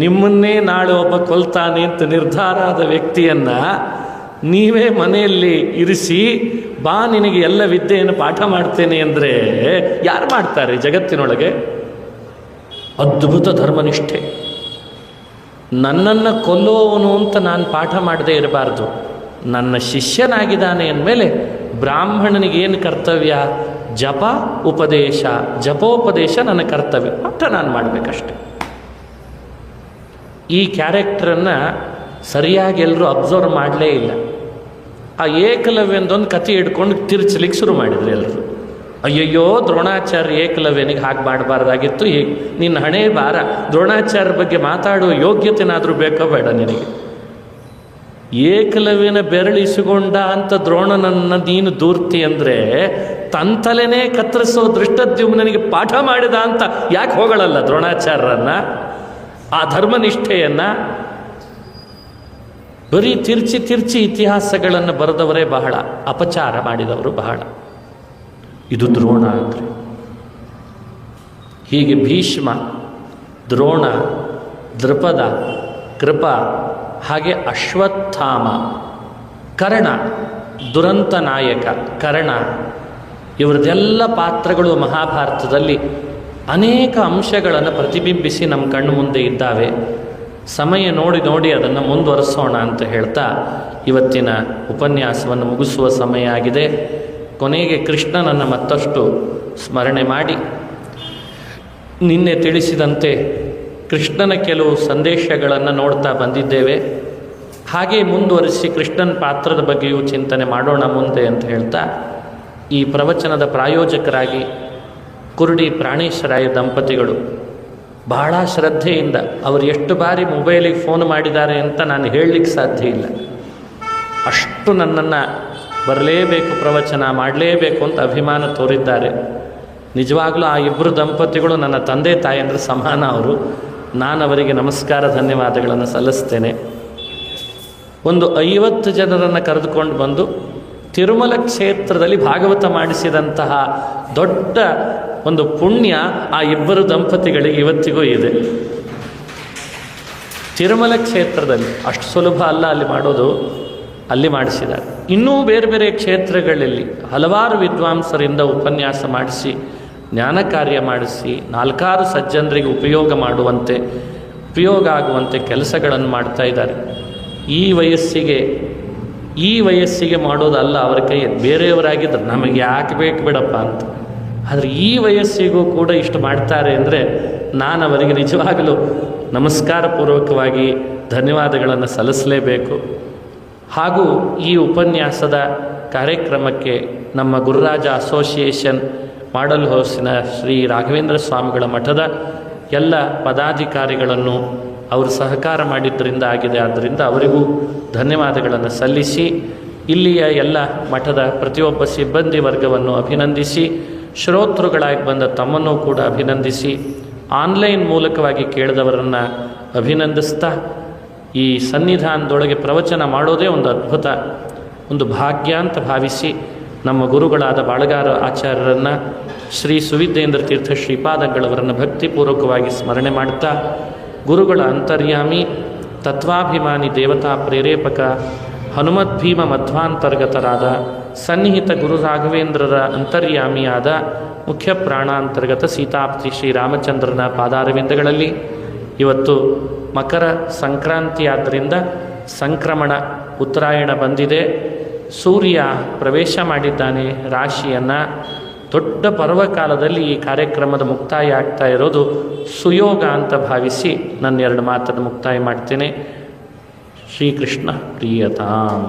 [SPEAKER 1] ನಿಮ್ಮನ್ನೇ ನಾಳೆ ಒಬ್ಬ ಕೊಲ್ತಾನೆ ಅಂತ ನಿರ್ಧಾರ ಆದ ವ್ಯಕ್ತಿಯನ್ನು ನೀವೇ ಮನೆಯಲ್ಲಿ ಇರಿಸಿ ಬಾ ನಿನಗೆ ಎಲ್ಲ ವಿದ್ಯೆಯನ್ನು ಪಾಠ ಮಾಡ್ತೇನೆ ಅಂದರೆ ಯಾರು ಮಾಡ್ತಾರೆ ಜಗತ್ತಿನೊಳಗೆ? ಅದ್ಭುತ ಧರ್ಮನಿಷ್ಠೆ. ನನ್ನನ್ನು ಕೊಲ್ಲುವವನು ಅಂತ ನಾನು ಪಾಠ ಮಾಡದೇ ಇರಬಾರ್ದು. ನನ್ನ ಶಿಷ್ಯನಾಗಿದ್ದಾನೆ ಅಂದಮೇಲೆ ಬ್ರಾಹ್ಮಣನಿಗೆ ಏನು ಕರ್ತವ್ಯ? ಜಪ ಉಪದೇಶ. ಜಪೋಪದೇಶ ನನ್ನ ಕರ್ತವ್ಯ. ಪಾಠ ನಾನು ಮಾಡಬೇಕಷ್ಟೆ. ಈ ಕ್ಯಾರೆಕ್ಟರನ್ನು ಸರಿಯಾಗಿ ಎಲ್ಲರೂ ಅಬ್ಸರ್ವ್ ಮಾಡಲೇ ಇಲ್ಲ. ಆ ಏಕಲವ್ಯಂದೊಂದು ಕಥೆ ಹಿಡ್ಕೊಂಡು ತಿರ್ಚಲಿಕ್ಕೆ ಶುರು ಮಾಡಿದ್ರು ಎಲ್ಲರೂ. ಅಯ್ಯಯ್ಯೋ, ದ್ರೋಣಾಚಾರ್ಯ ಏಕಲವ್ಯನಿಗೆ ಹಾಗೆ ಮಾಡಬಾರ್ದಾಗಿತ್ತು. ನಿನ್ನ ಹಣೆ ಬಾರ. ದ್ರೋಣಾಚಾರ್ಯ ಬಗ್ಗೆ ಮಾತಾಡುವ ಯೋಗ್ಯತೆನಾದರೂ ಬೇಕೋ ಬೇಡ ನಿನಗೆ? ಏಕಲವ್ಯನ ಬೆರಳಿಸಿಕೊಂಡ ಅಂತ ದ್ರೋಣನನ್ನು ನೀನು ದೂರ್ತಿ ಅಂದರೆ ತಂತಲೆನೇ ಕತ್ತರಿಸೋ ದೃಷ್ಟದ್ಯುಮ್ನನಿಗೆ ಪಾಠ ಮಾಡಿದ ಅಂತ ಯಾಕೆ ಹೋಗಳಲ್ಲ ದ್ರೋಣಾಚಾರ್ಯರನ್ನ? ಆ ಧರ್ಮನಿಷ್ಠೆಯನ್ನು ಬರೀ ತಿರ್ಚಿ ತಿರ್ಚಿ ಇತಿಹಾಸಗಳನ್ನು ಬರೆದವರೇ ಬಹಳ, ಅಪಚಾರ ಮಾಡಿದವರು ಬಹಳ. ಇದು ದ್ರೋಣ ಅಂದರೆ. ಹೀಗೆ ಭೀಷ್ಮ, ದ್ರೋಣ, ದೃಪದ, ಕೃಪ, ಹಾಗೆ ಅಶ್ವತ್ಥಾಮ, ಕರ್ಣ, ದುರಂತ ನಾಯಕ ಕರ್ಣ, ಇವರದೆಲ್ಲ ಪಾತ್ರಗಳು ಮಹಾಭಾರತದಲ್ಲಿ ಅನೇಕ ಅಂಶಗಳನ್ನು ಪ್ರತಿಬಿಂಬಿಸಿ ನಮ್ಮ ಕಣ್ಣು ಮುಂದೆ ಇದ್ದಾವೆ. ಸಮಯ ನೋಡಿ ನೋಡಿ ಅದನ್ನು ಮುಂದುವರಿಸೋಣ ಅಂತ ಹೇಳ್ತಾ ಇವತ್ತಿನ ಉಪನ್ಯಾಸವನ್ನು ಮುಗಿಸುವ ಸಮಯ ಆಗಿದೆ. ಕೊನೆಗೆ ಕೃಷ್ಣನನ್ನು ಮತ್ತಷ್ಟು ಸ್ಮರಣೆ ಮಾಡಿ, ನಿನ್ನೆ ತಿಳಿಸಿದಂತೆ ಕೃಷ್ಣನ ಕೆಲವು ಸಂದೇಶಗಳನ್ನು ನೋಡ್ತಾ ಬಂದಿದ್ದೇವೆ. ಹಾಗೆ ಮುಂದುವರಿಸಿ ಕೃಷ್ಣನ ಪಾತ್ರದ ಬಗ್ಗೆಯೂ ಚಿಂತನೆ ಮಾಡೋಣ ಮುಂದೆ ಅಂತ ಹೇಳ್ತಾ ಈ ಪ್ರವಚನದ ಪ್ರಾಯೋಜಕರಾಗಿ ಕುರುಡಿ ಪ್ರಾಣೇಶರಾಯ ದಂಪತಿಗಳು ಬಹಳ ಶ್ರದ್ಧೆಯಿಂದ ಅವರು ಎಷ್ಟು ಬಾರಿ ಮೊಬೈಲಿಗೆ ಫೋನ್ ಮಾಡಿದ್ದಾರೆ ಅಂತ ನಾನು ಹೇಳಲಿಕ್ಕೆ ಸಾಧ್ಯ ಇಲ್ಲ. ಅಷ್ಟು ನನ್ನನ್ನು ಬರಲೇಬೇಕು, ಪ್ರವಚನ ಮಾಡಲೇಬೇಕು ಅಂತ ಅಭಿಮಾನ ತೋರಿದ್ದಾರೆ. ನಿಜವಾಗಲೂ ಆ ಇಬ್ಬರು ದಂಪತಿಗಳು ನನ್ನ ತಂದೆ ತಾಯಿಯಂದ್ರೆ ಸಮಾನ. ಅವರು, ನಾನು ಅವರಿಗೆ ನಮಸ್ಕಾರ ಧನ್ಯವಾದಗಳನ್ನು ಸಲ್ಲಿಸ್ತೇನೆ. ಒಂದು 50 ಜನರನ್ನು ಕರೆದುಕೊಂಡು ಬಂದು ತಿರುಮಲ ಕ್ಷೇತ್ರದಲ್ಲಿ ಭಾಗವತ ಮಾಡಿಸಿದಂತಹ ದೊಡ್ಡ ಒಂದು ಪುಣ್ಯ ಆ ಇಬ್ಬರು ದಂಪತಿಗಳಿಗೆ ಇವತ್ತಿಗೂ ಇದೆ. ತಿರುಮಲ ಕ್ಷೇತ್ರದಲ್ಲಿ ಅಷ್ಟು ಸುಲಭ ಅಲ್ಲ ಅಲ್ಲಿ ಮಾಡೋದು, ಅಲ್ಲಿ ಮಾಡಿಸಿದ್ದಾರೆ. ಇನ್ನೂ ಬೇರೆ ಬೇರೆ ಕ್ಷೇತ್ರಗಳಲ್ಲಿ ಹಲವಾರು ವಿದ್ವಾಂಸರಿಂದ ಉಪನ್ಯಾಸ ಮಾಡಿಸಿ, ಜ್ಞಾನ ಕಾರ್ಯ ಮಾಡಿಸಿ, 4 ಸಜ್ಜನರಿಗೆ ಉಪಯೋಗ ಆಗುವಂತೆ ಕೆಲಸಗಳನ್ನು ಮಾಡ್ತಾ ಇದ್ದಾರೆ. ಈ ವಯಸ್ಸಿಗೆ ಮಾಡೋದಲ್ಲ ಅವರ ಕೈ. ಬೇರೆಯವರಾಗಿದ್ದರು ನಮಗೆ ಯಾಕೆ ಬೇಕು ಬಿಡಪ್ಪ ಅಂತ. ಆದರೆ ಈ ವಯಸ್ಸಿಗೂ ಕೂಡ ಇಷ್ಟು ಮಾಡ್ತಾರೆ ಅಂದರೆ ನಾನು ಅವರಿಗೆ ನಿಜವಾಗಲೂ ನಮಸ್ಕಾರ ಪೂರ್ವಕವಾಗಿ ಧನ್ಯವಾದಗಳನ್ನು ಸಲ್ಲಿಸಲೇಬೇಕು. ಹಾಗೂ ಈ ಉಪನ್ಯಾಸದ ಕಾರ್ಯಕ್ರಮಕ್ಕೆ ನಮ್ಮ ಗುರುರಾಜ ಅಸೋಸಿಯೇಷನ್ ಮಾಡಲ್ ಹೌಸಿನ ಶ್ರೀ ರಾಘವೇಂದ್ರ ಸ್ವಾಮಿಗಳ ಮಠದ ಎಲ್ಲ ಪದಾಧಿಕಾರಿಗಳನ್ನು ಅವರು ಸಹಕಾರ ಮಾಡಿದ್ದರಿಂದ ಆಗಿದೆ. ಆದ್ದರಿಂದ ಅವರಿಗೂ ಧನ್ಯವಾದಗಳನ್ನು ಸಲ್ಲಿಸಿ, ಇಲ್ಲಿಯ ಎಲ್ಲ ಮಠದ ಪ್ರತಿಯೊಬ್ಬ ಸಿಬ್ಬಂದಿ ವರ್ಗವನ್ನು ಅಭಿನಂದಿಸಿ, ಶ್ರೋತೃಗಳಾಗಿ ಬಂದ ತಮ್ಮನ್ನು ಕೂಡ ಅಭಿನಂದಿಸಿ, ಆನ್ಲೈನ್ ಮೂಲಕವಾಗಿ ಕೇಳಿದವರನ್ನು ಅಭಿನಂದಿಸ್ತಾ, ಈ ಸನ್ನಿಧಾನದೊಳಗೆ ಪ್ರವಚನ ಮಾಡೋದೇ ಒಂದು ಅದ್ಭುತ, ಒಂದು ಭಾಗ್ಯ ಅಂತ ಭಾವಿಸಿ ನಮ್ಮ ಗುರುಗಳಾದ ಬಾಳಗಾರ ಆಚಾರ್ಯರನ್ನು, ಶ್ರೀ ಸುವಿದ್ಯೇಂದ್ರ ತೀರ್ಥ ಶ್ರೀಪಾದಂಗಳವರನ್ನು ಭಕ್ತಿಪೂರ್ವಕವಾಗಿ ಸ್ಮರಣೆ ಮಾಡ್ತಾ, ಗುರುಗಳ ಅಂತರ್ಯಾಮಿ ತತ್ವಾಭಿಮಾನಿ ದೇವತಾ ಪ್ರೇರೇಪಕ ಹನುಮದ್ಭೀಮ ಮಧ್ವಾಂತರ್ಗತರಾದ ಸನ್ನಿಹಿತ ಗುರು ರಾಘವೇಂದ್ರರ ಅಂತರ್ಯಾಮಿಯಾದ ಮುಖ್ಯ ಪ್ರಾಣಾಂತರ್ಗತ ಸೀತಾಪತಿ ಶ್ರೀರಾಮಚಂದ್ರನ ಪಾದಾರವಿಂದಗಳಲ್ಲಿ ಇವತ್ತು ಮಕರ ಸಂಕ್ರಾಂತಿಯಾದ್ದರಿಂದ ಸಂಕ್ರಮಣ ಉತ್ತರಾಯಣ ಬಂದಿದೆ. ಸೂರ್ಯ ಪ್ರವೇಶ ಮಾಡಿದ್ದಾನೆ ರಾಶಿಯನ್ನು. ದೊಡ್ಡ ಪರ್ವಕಾಲದಲ್ಲಿ ಈ ಕಾರ್ಯಕ್ರಮದ ಮುಕ್ತಾಯ ಆಗ್ತಾ ಇರೋದು ಸುಯೋಗ ಅಂತ ಭಾವಿಸಿ ನನ್ನ 2 ಮಾತನ್ನು ಮುಕ್ತಾಯ ಮಾಡ್ತೇನೆ. ಶ್ರೀಕೃಷ್ಣ ಪ್ರಿಯತಾಂ.